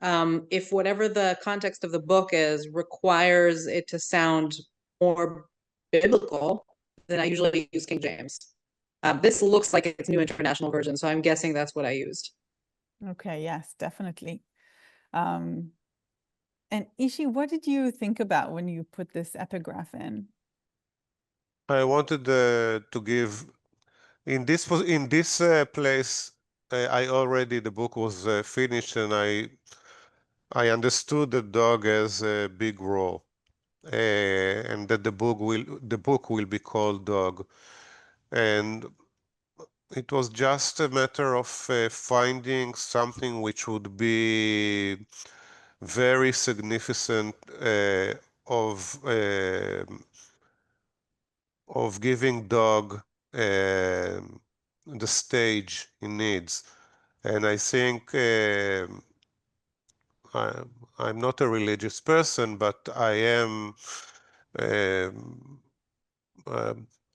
If whatever the context of the book is requires it to sound more biblical, then I usually use King James. This looks like it's New International Version, so I'm guessing that's what I used. Okay, yes, definitely. And Ishi, what did you think about when you put this epigraph in? I wanted to give in this place. The book was finished, and I understood the dog as a big role, and that the book will be called Dog, and it was just a matter of finding something which would be very significant of giving dog the stage he needs. And I think I'm not a religious person, but I am.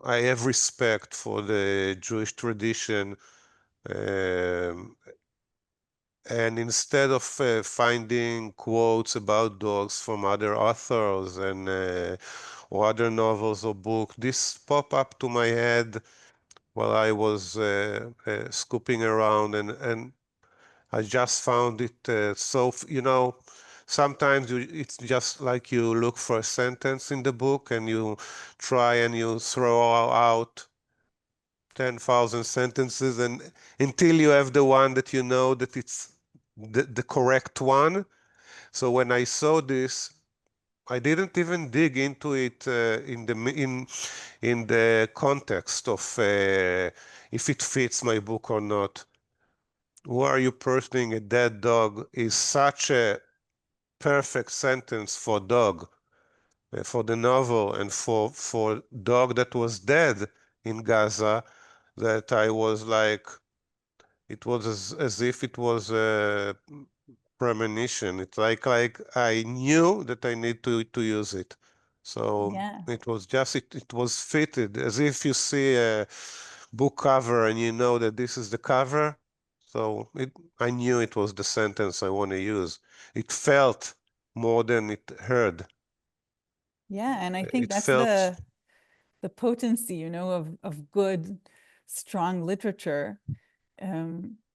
I have respect for the Jewish tradition, and instead of finding quotes about dogs from other authors and or other novels or books, this popped up to my head while I was scooping around, and I just found it sometimes it's just like you look for a sentence in the book and you try and you throw out 10,000 sentences, and until you have the one that you know that it's the correct one. So when I saw this, I didn't even dig into it in the context of if it fits my book or not. Who are you pursuing a dead dog is such a perfect sentence for dog, for the novel, and for dog that was dead in Gaza, that I was like, it was as if it was a premonition. It's like I knew that I need to use it. So Yeah. it was just it was fitted, as if you see a book cover and you know that this is the cover. So I knew it was the sentence I want to use. It felt more than it heard. Yeah, and I think It that's felt the potency, of good, strong literature.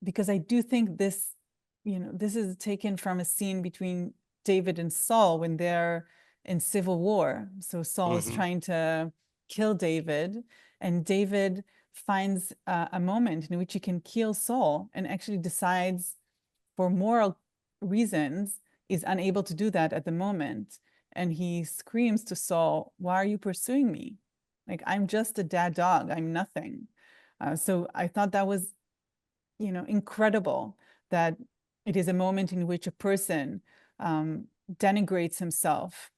Because I do think this, this is taken from a scene between David and Saul when they're in civil war. So Saul is trying to kill David, and David finds a moment in which he can kill Saul, and actually decides, for moral reasons, is unable to do that at the moment. And he screams to Saul, "Why are you pursuing me? Like, I'm just a dead dog. I'm nothing." So I thought that was, incredible, that it is a moment in which a person denigrates himself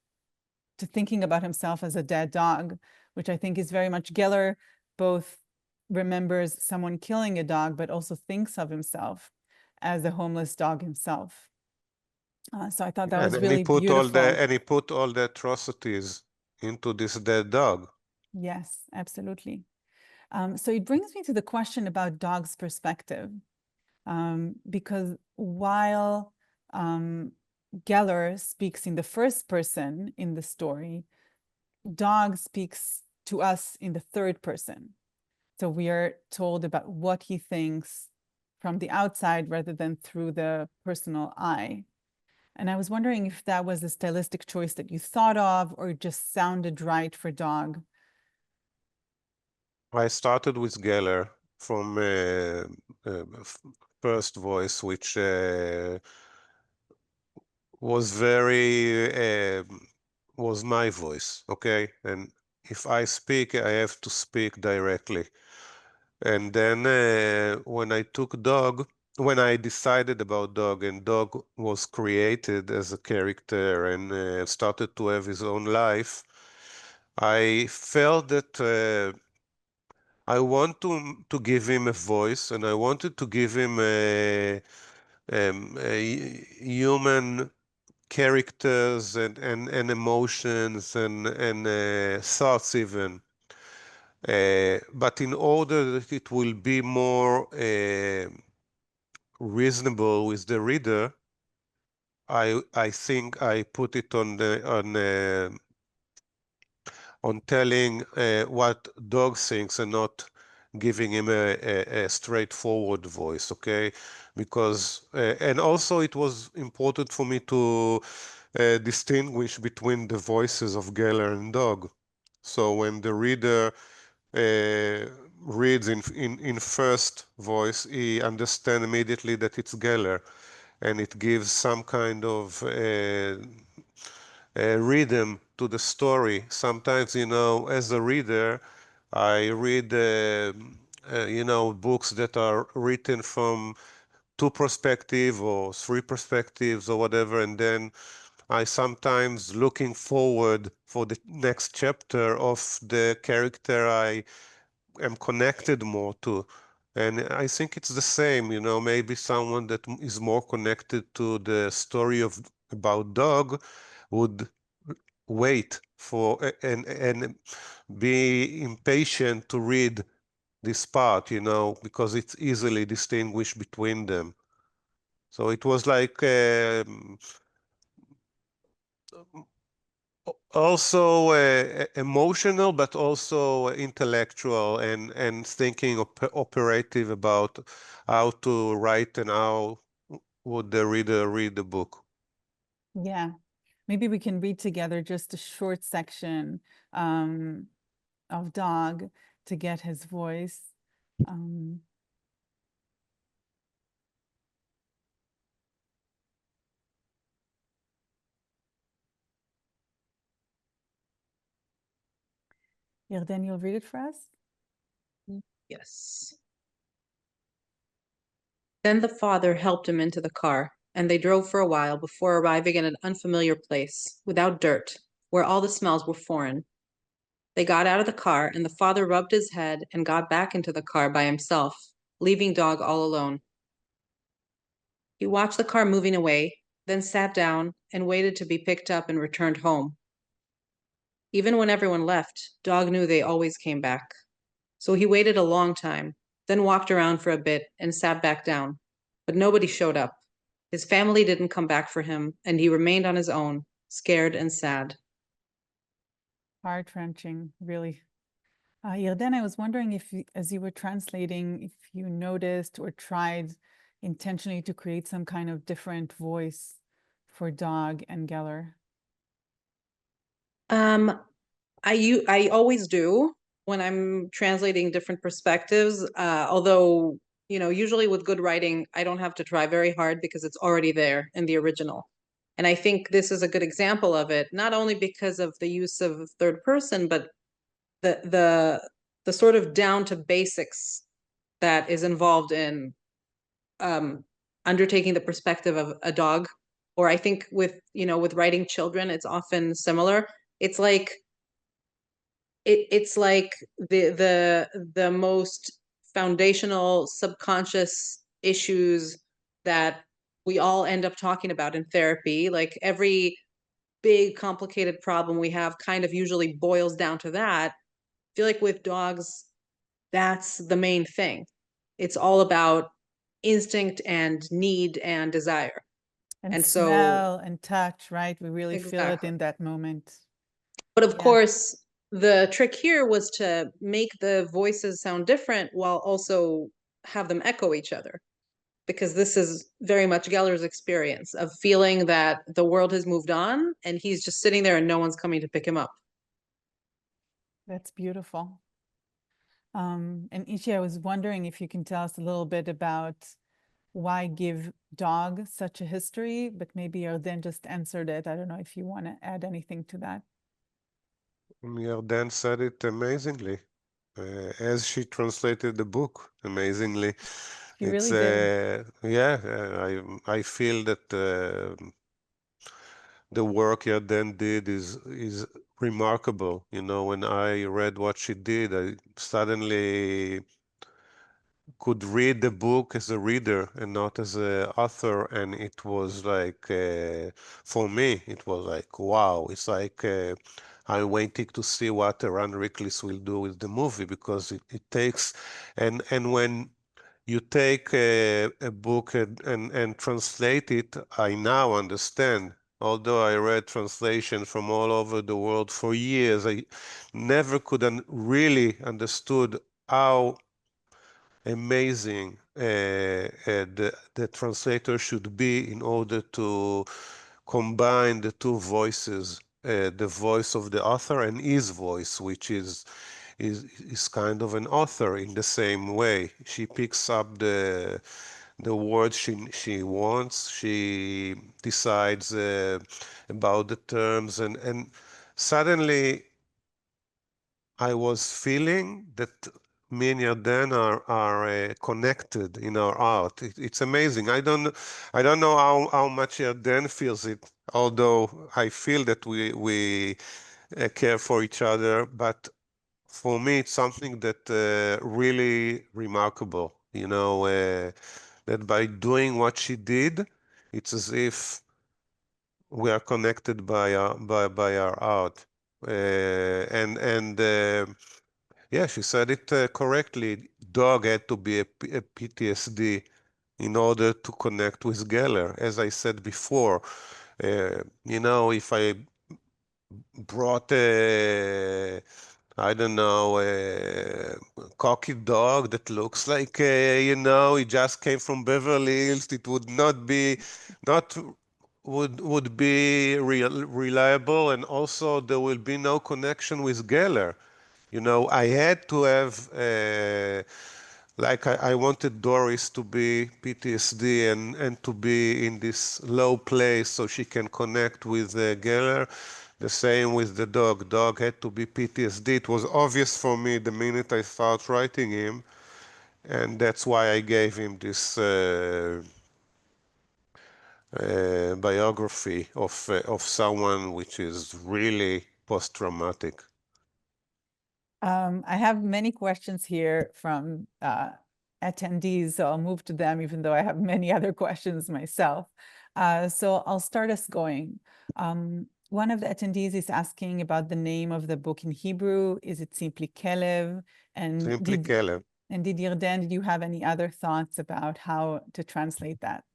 to thinking about himself as a dead dog, which I think is very much Geller both remembers someone killing a dog, but also thinks of himself as a homeless dog himself. So I thought that was and he really put beautiful. he put all the atrocities into this dead dog. Yes, absolutely. So it brings me to the question about dog's perspective, because while Geller speaks in the first person in the story, dog speaks to us in the third person. So we are told about what he thinks from the outside rather than through the personal eye. And I was wondering if that was a stylistic choice that you thought of or just sounded right for dog. I started with Geller from first voice, which was was my voice, okay? And if I speak, I have to speak directly. And then when I decided about Dog, and Dog was created as a character and started to have his own life, I felt that I want to give him a voice, and I wanted to give him a human characters and emotions and thoughts even. But in order that it will be more reasonable with the reader, I think I put it on telling what Dog thinks and not giving him a straightforward voice, okay? Because and also it was important for me to distinguish between the voices of Geller and Dog. So when the reader reads in first voice, he understands immediately that it's Geller, and it gives some kind of rhythm to the story. Sometimes, as a reader, I read, books that are written from two perspectives or three perspectives or whatever, and then I sometimes looking forward for the next chapter of the character I am connected more to. And I think it's the same, maybe someone that is more connected to the story about Dog would wait for and be impatient to read this part, because it's easily distinguished between them. So it was like also emotional, but also intellectual and thinking operative about how to write and how would the reader read the book. Yeah, maybe we can read together just a short section of Dog to get his voice. Yardenne, you'll read it for us? Yes. Then the father helped him into the car, and they drove for a while before arriving at an unfamiliar place, without dirt, where all the smells were foreign. They got out of the car, and the father rubbed his head and got back into the car by himself, leaving Dog all alone. He watched the car moving away, then sat down and waited to be picked up and returned home. Even when everyone left, Dog knew they always came back. So he waited a long time, then walked around for a bit and sat back down. But nobody showed up. His family didn't come back for him, and he remained on his own, scared and sad. Heart-wrenching, really. Yardenne, I was wondering if, as you were translating, if you noticed or tried intentionally to create some kind of different voice for Dog and Geller. I always do when I'm translating different perspectives, although, usually with good writing, I don't have to try very hard because it's already there in the original. And I think this is a good example of it, not only because of the use of third person, but the sort of down to basics that is involved in undertaking the perspective of a dog. Or I think with writing children, it's often similar. It's like it's like the most foundational subconscious issues that we all end up talking about in therapy. Like every big complicated problem we have kind of usually boils down to that. feel like with dogs, that's the main thing. It's all about instinct and need and desire. And so smell and touch, right? We really feel it Exactly. in that moment. But of Yeah. course, the trick here was to make the voices sound different while also have them echo each other. Because this is very much Geller's experience of feeling that the world has moved on and he's just sitting there and no one's coming to pick him up. That's beautiful. And Ishi, I was wondering if you can tell us a little bit about why give dog such a history, but maybe Yardenne just answered it. I don't know if you want to add anything to that. Yardenne said it amazingly, as she translated the book amazingly. She It's really did. yeah, I feel that the work Yardenne did is remarkable. You know, when I read what she did, I suddenly could read the book as a reader and not as an author, and it was like for me it was like wow. It's like I'm waiting to see what Eran Riklis will do with the movie, because it takes and when you take a book and translate it, I now understand. Although I read translation from all over the world for years, I never could really understood how amazing the translator should be in order to combine the two voices, the voice of the author and his voice, which is kind of an author in the same way. She picks up the words she wants. She decides about the terms, and suddenly I was feeling that me and Yarden are connected in our art. It's amazing. I don't know how much Yarden feels it, although I feel that we care for each other. But for me, it's something that really remarkable. You know, that by doing what she did, it's as if we are connected by our art. And yeah, she said it correctly. Dog had to be a PTSD in order to connect with Geller. As I said before, you know, if I brought I don't know, a cocky dog that looks like, you know, he just came from Beverly Hills, it would not be, not would be reliable, and also there will be no connection with Geller. You know, I had to have, like I wanted Doris to be PTSD and to be in this low place so she can connect with Geller. The same with the dog. Dog had to be PTSD. It was obvious for me the minute I started writing him, and that's why I gave him this biography of someone which is really post-traumatic. I have many questions here from attendees, so I'll move to them, even though I have many other questions myself. So I'll start us going. One of the attendees is asking about the name of the book in Hebrew. Is it simply Kelev? And Simply Kelev. And did you have any other thoughts about how to translate that?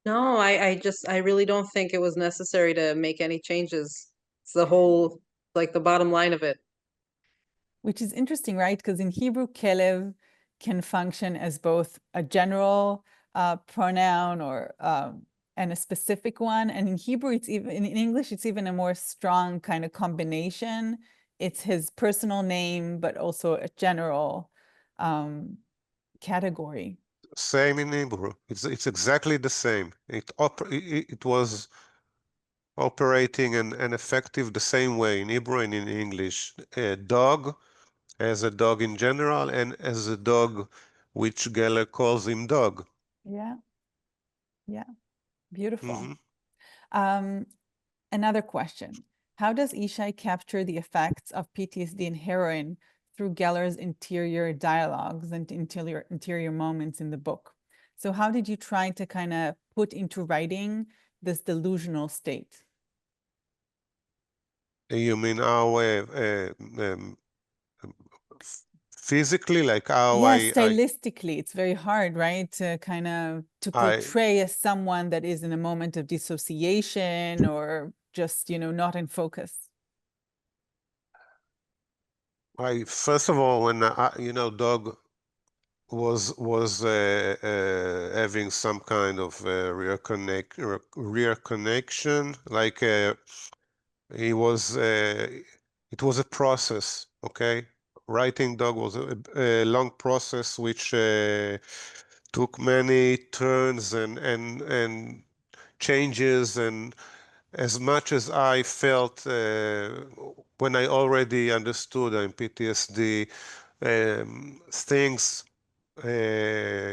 No, I really don't think it was necessary to make any changes. It's the whole, like the bottom line of it. Which is interesting, right? Because in Hebrew, Kelev can function as both a general pronoun or and a specific one. And in Hebrew, it's even in English, it's even a more strong kind of combination. It's his personal name, but also a general category. Same in Hebrew. It's exactly the same. It was operating and effective the same way in Hebrew and in English. A dog as a dog in general, and as a dog which Geller calls him dog. Yeah. Yeah. Beautiful. Mm-hmm. Another question. How does Yishay capture the effects of PTSD and heroin through Geller's interior dialogues and interior moments in the book? So how did you try to kind of put into writing this delusional state? You mean how physically, like how Yes, stylistically, it's very hard, right? To kind of to portray as someone that is in a moment of dissociation or just, not in focus. First of all, when dog was having some kind of rear connection, like he was. It was a process, okay? Writing dog was a long process which took many turns and changes, and as much as I felt when I already understood I'm PTSD, things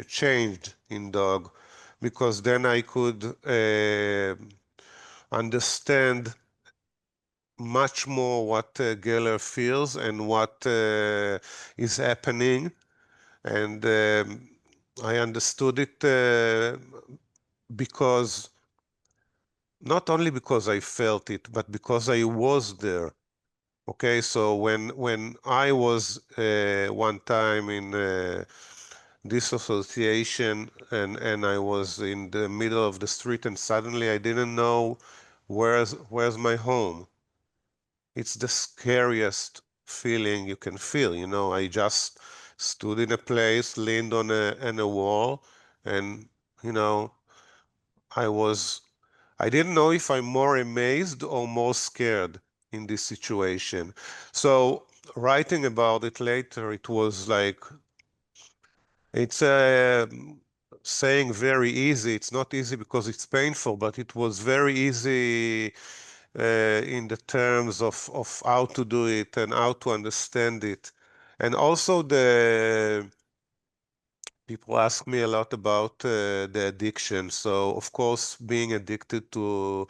changed in dog, because then I could understand much more what Geller feels and what is happening, and I understood it because not only because I felt it, but because I was there. Okay, so when I was one time in disassociation, and I was in the middle of the street, and suddenly I didn't know where's my home. It's the scariest feeling you can feel. I just stood in a place, leaned on a wall, and you know, I didn't know if I'm more amazed or more scared in this situation. So writing about it later, it was like, it's saying very easy. It's not easy because it's painful, but it was very easy in the terms of how to do it and how to understand it. And also people ask me a lot about the addiction. So of course, being addicted to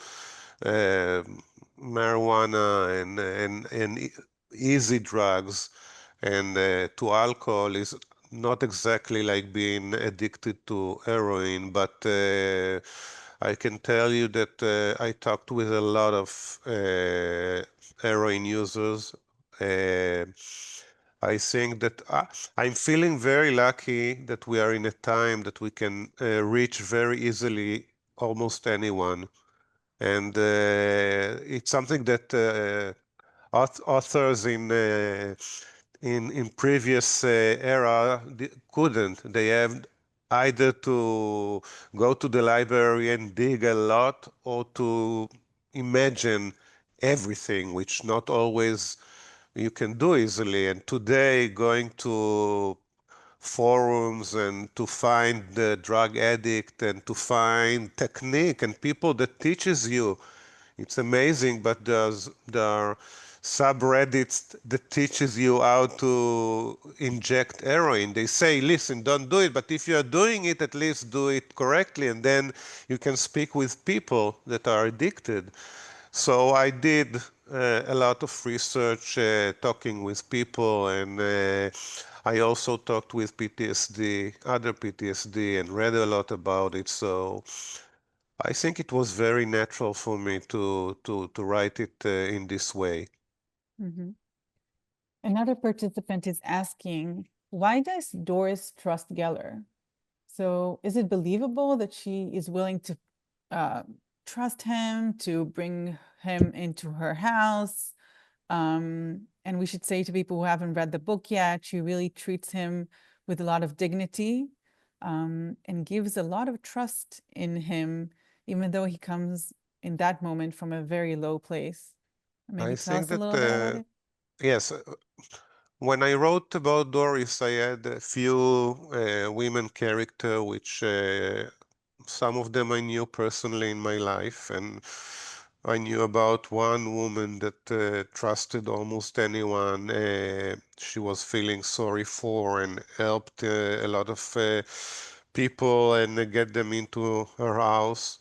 marijuana and easy drugs and to alcohol is not exactly like being addicted to heroin, but I can tell you that I talked with a lot of heroin users. Uh, I think that I'm feeling very lucky that we are in a time that we can reach very easily almost anyone. And it's something that authors in previous era couldn't. They have either to go to the library and dig a lot, or to imagine everything, which not always you can do easily. And today, going to forums and to find the drug addict and to find technique and people that teaches you, it's amazing. But there are subreddits that teaches you how to inject heroin. They say, listen, don't do it, but if you are doing it, at least do it correctly, and then you can speak with people that are addicted. So I did a lot of research, talking with people, and I also talked with other PTSD, and read a lot about it. So I think it was very natural for me to write it in this way. Mm-hmm. Another participant is asking, why does Doris trust Geller? So is it believable that she is willing to trust him, to bring him into her house? And we should say to people who haven't read the book yet, she really treats him with a lot of dignity, and gives a lot of trust in him, even though he comes in that moment from a very low place. Maybe I tell think us a little bit about that, it. yes, when I wrote about Doris, I had a few women character, which some of them I knew personally in my life, and I knew about one woman that trusted almost anyone she was feeling sorry for, and helped a lot of people and get them into her house.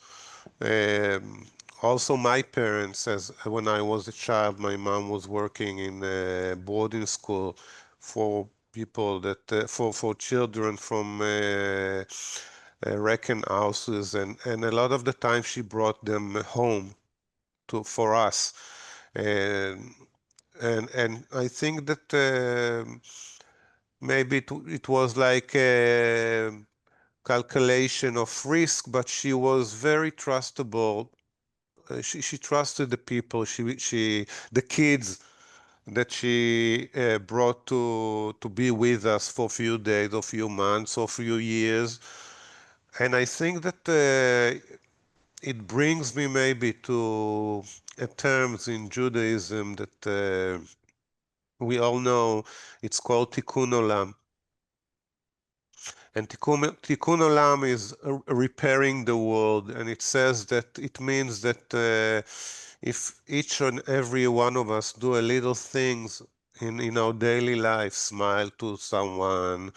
Um, Also, my parents, as when I was a child, my mom was working in a boarding school for people that for children from wrecking houses, and a lot of the time she brought them home for us. And and I think that maybe it was like a calculation of risk, but she was very trustable. She trusted the people. The kids that she brought to be with us for a few days, or few months, or few years. And I think that it brings me maybe to a terms in Judaism that we all know. It's called Tikkun Olam. And Tikkun Olam is repairing the world, and it says that it means that if each and every one of us do a little things in our daily life, smile to someone,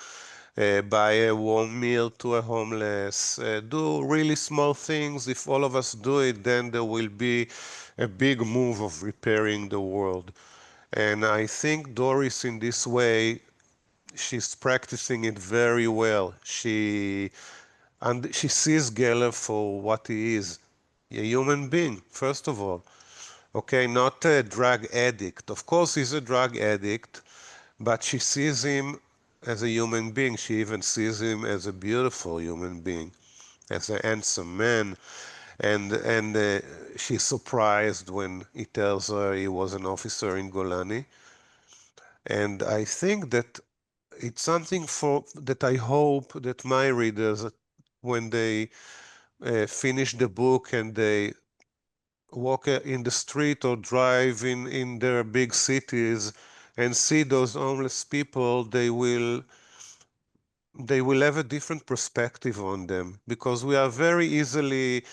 buy a warm meal to a homeless, do really small things, if all of us do it, then there will be a big move of repairing the world. And I think Doris, in this way, she's practicing it very well. And she sees Geller for what he is, a human being, first of all. Okay, not a drug addict. Of course, he's a drug addict, but she sees him as a human being. She even sees him as a beautiful human being, as a handsome man. And she's surprised when he tells her he was an officer in Golani. And I think that it's something that I hope that my readers, when they finish the book and they walk in the street or drive in their big cities and see those homeless people, they will have a different perspective on them, because we are very easily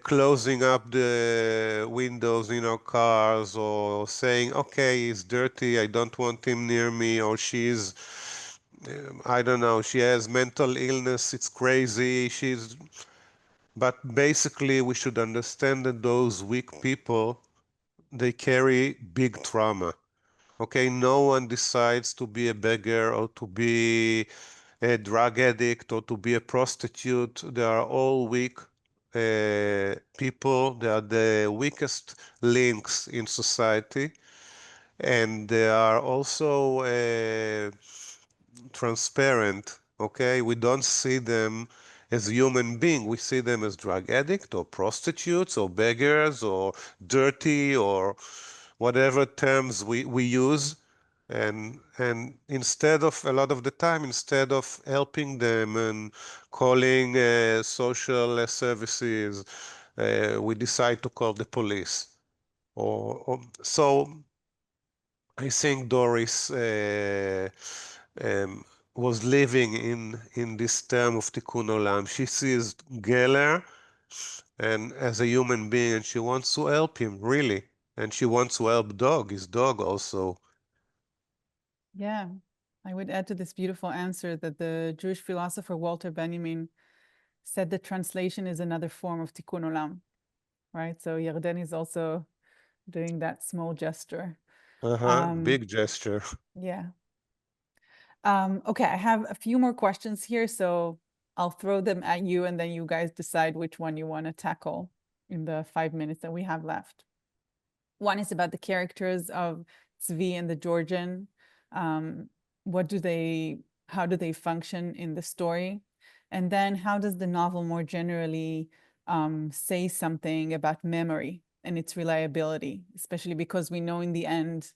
closing up the windows in our cars, or saying, okay, he's dirty, I don't want him near me, or I don't know, she has mental illness, it's crazy, but basically we should understand that those weak people, they carry big trauma. Okay, no one decides to be a beggar or to be a drug addict or to be a prostitute. They are all weak people. They are the weakest links in society, and they are also transparent. Okay, we don't see them as human beings. We see them as drug addicts or prostitutes or beggars or dirty or whatever terms we use. And instead of, a lot of the time, instead of helping them and calling social services, we decide to call the police. So I think Doris was living in this term of Tikkun Olam. She sees Geller and as a human being, and she wants to help him, really. And she wants to help his dog also. Yeah, I would add to this beautiful answer that the Jewish philosopher Walter Benjamin said that translation is another form of Tikkun Olam, right? So Yardenne is also doing that small gesture. Big gesture. Yeah. Okay, I have a few more questions here, so I'll throw them at you and then you guys decide which one you want to tackle in the 5 minutes that we have left. One is about the characters of Tzvi and the Georgian. How do they function in the story? And then how does the novel more generally say something about memory and its reliability, especially because we know in the end,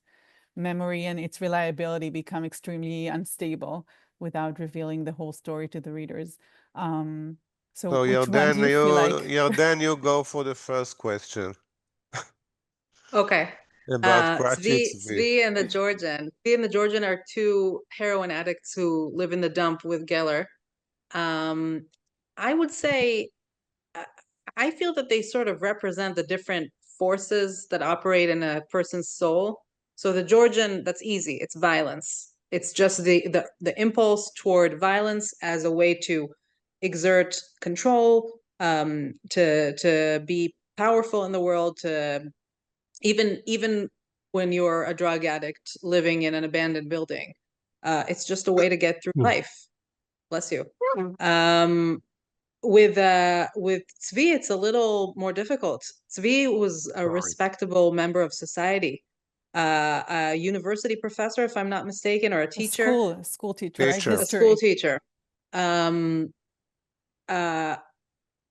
memory and its reliability become extremely unstable without revealing the whole story to the readers. So which one do you feel like? Yardenne, you go for the first question. Okay. About Cratchit's V. Tzvi and the Georgian. Tzvi and the Georgian are two heroin addicts who live in the dump with Geller. I would say, I feel that they sort of represent the different forces that operate in a person's soul. So the Georgian, that's easy. It's violence. It's just the impulse toward violence as a way to exert control, to be powerful in the world, to even when you're a drug addict living in an abandoned building, it's just a way to get through life. Bless you. With Tzvi, it's a little more difficult. Tzvi was a respectable member of society. a university professor, if I'm not mistaken, or a teacher. A school teacher, right? Teacher. A History. school teacher.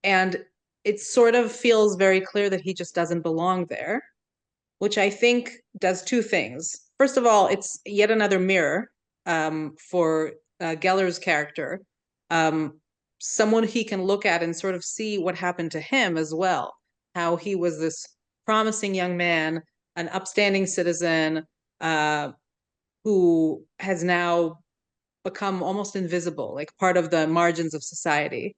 And it sort of feels very clear that he just doesn't belong there, which I think does two things. First of all, it's yet another mirror for Geller's character, someone he can look at and sort of see what happened to him as well, how he was this promising young man, an upstanding citizen who has now become almost invisible, like part of the margins of society.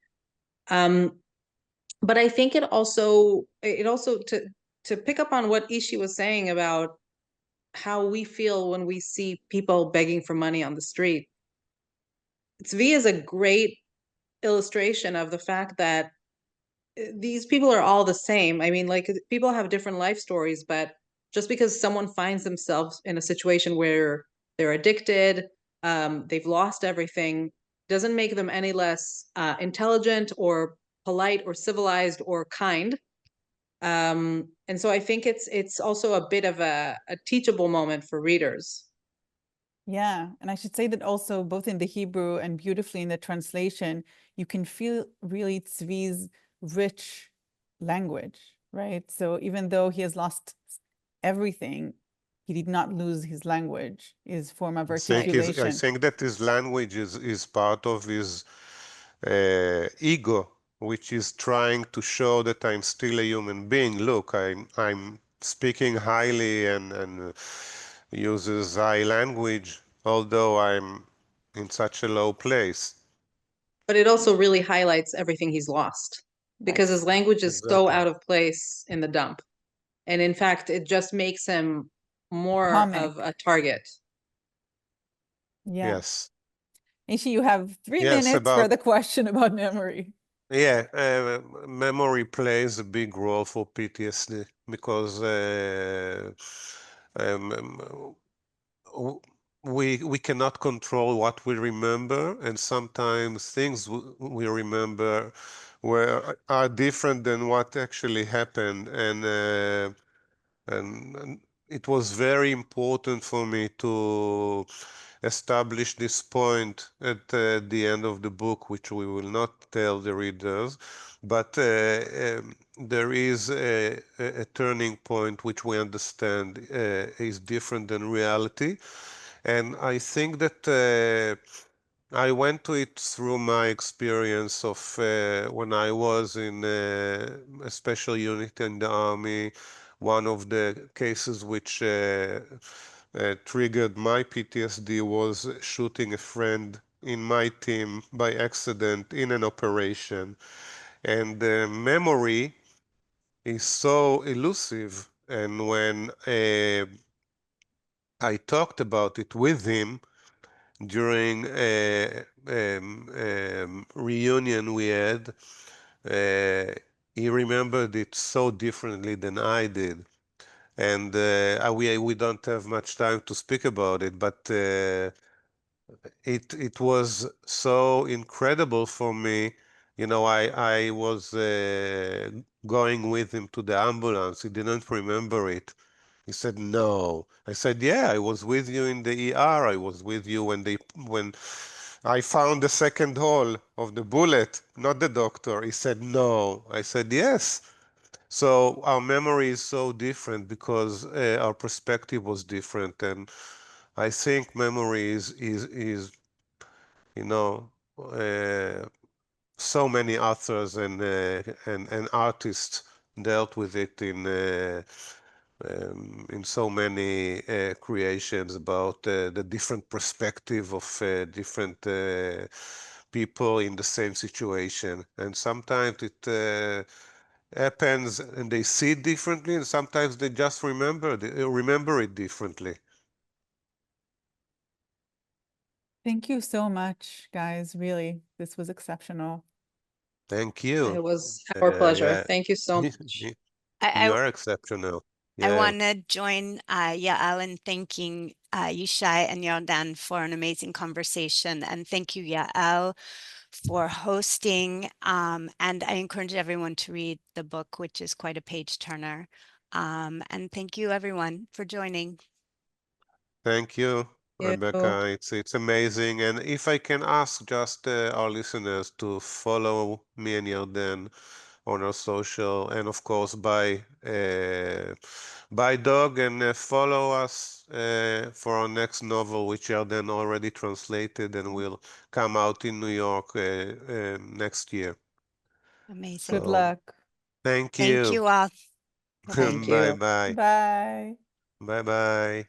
But I think it also to pick up on what Ishi was saying about how we feel when we see people begging for money on the street. Tzvi is a great illustration of the fact that these people are all the same. I mean, like, people have different life stories, but just because someone finds themselves in a situation where they're addicted, they've lost everything, doesn't make them any less intelligent or polite or civilized or kind. And so I think it's also a bit of a teachable moment for readers. Yeah, and I should say that also both in the Hebrew and beautifully in the translation, you can feel really Tzvi's rich language, right? So even though he has lost everything, he did not lose his language, his form of I articulation. think that his language is part of his ego, which is trying to show that I'm still a human being. Look, I'm speaking highly and uses high language, although I'm in such a low place. But it also really highlights everything he's lost, because his language is so Exactly. out of place in the dump. And in fact, it just makes him more Comic. of a target. Yeah. Yes. Ishi, you have 3 Yes, minutes for the question about memory. Yeah, memory plays a big role for PTSD because we cannot control what we remember, and sometimes things we remember are different than what actually happened, and it was very important for me to establish this point at the end of the book, which we will not tell the readers, but there is a turning point which we understand is different than reality. And I think that I went to it through my experience of when I was in a special unit in the army. One of the cases which triggered my PTSD was shooting a friend in my team by accident in an operation. And the memory is so elusive. And when I talked about it with him during a reunion we had, he remembered it so differently than I did. And we don't have much time to speak about it, but it was so incredible for me. You know, I was going with him to the ambulance. He didn't remember it. He said, no. I said, yeah, I was with you in the ER. I was with you when I found the second hole of the bullet, not the doctor. He said, no. I said, yes. So our memory is so different because our perspective was different. And I think memory is you know, so many authors and artists dealt with it in so many creations about the different perspective of different people in the same situation. And sometimes it happens and they see it differently, and sometimes they just remember it differently. Thank you so much, guys. Really, this was exceptional. Thank you. It was our pleasure. Yeah. Thank you so much. You I are exceptional. I Yeah. want to join Yael in thanking Yishai and Yardenne for an amazing conversation. And thank you, Yael, for hosting. And I encourage everyone to read the book, which is quite a page turner. And thank you, everyone, for joining. Thank you, You. Rebecca. It's amazing. And if I can ask just our listeners to follow me and Yarden on our social, and of course buy dog and follow us for our next novel, which Yarden already translated and will come out in New York next year. Amazing. Good So luck. thank Thank you. you all. Bye-bye. Thank Bye you. bye. Bye. Bye bye.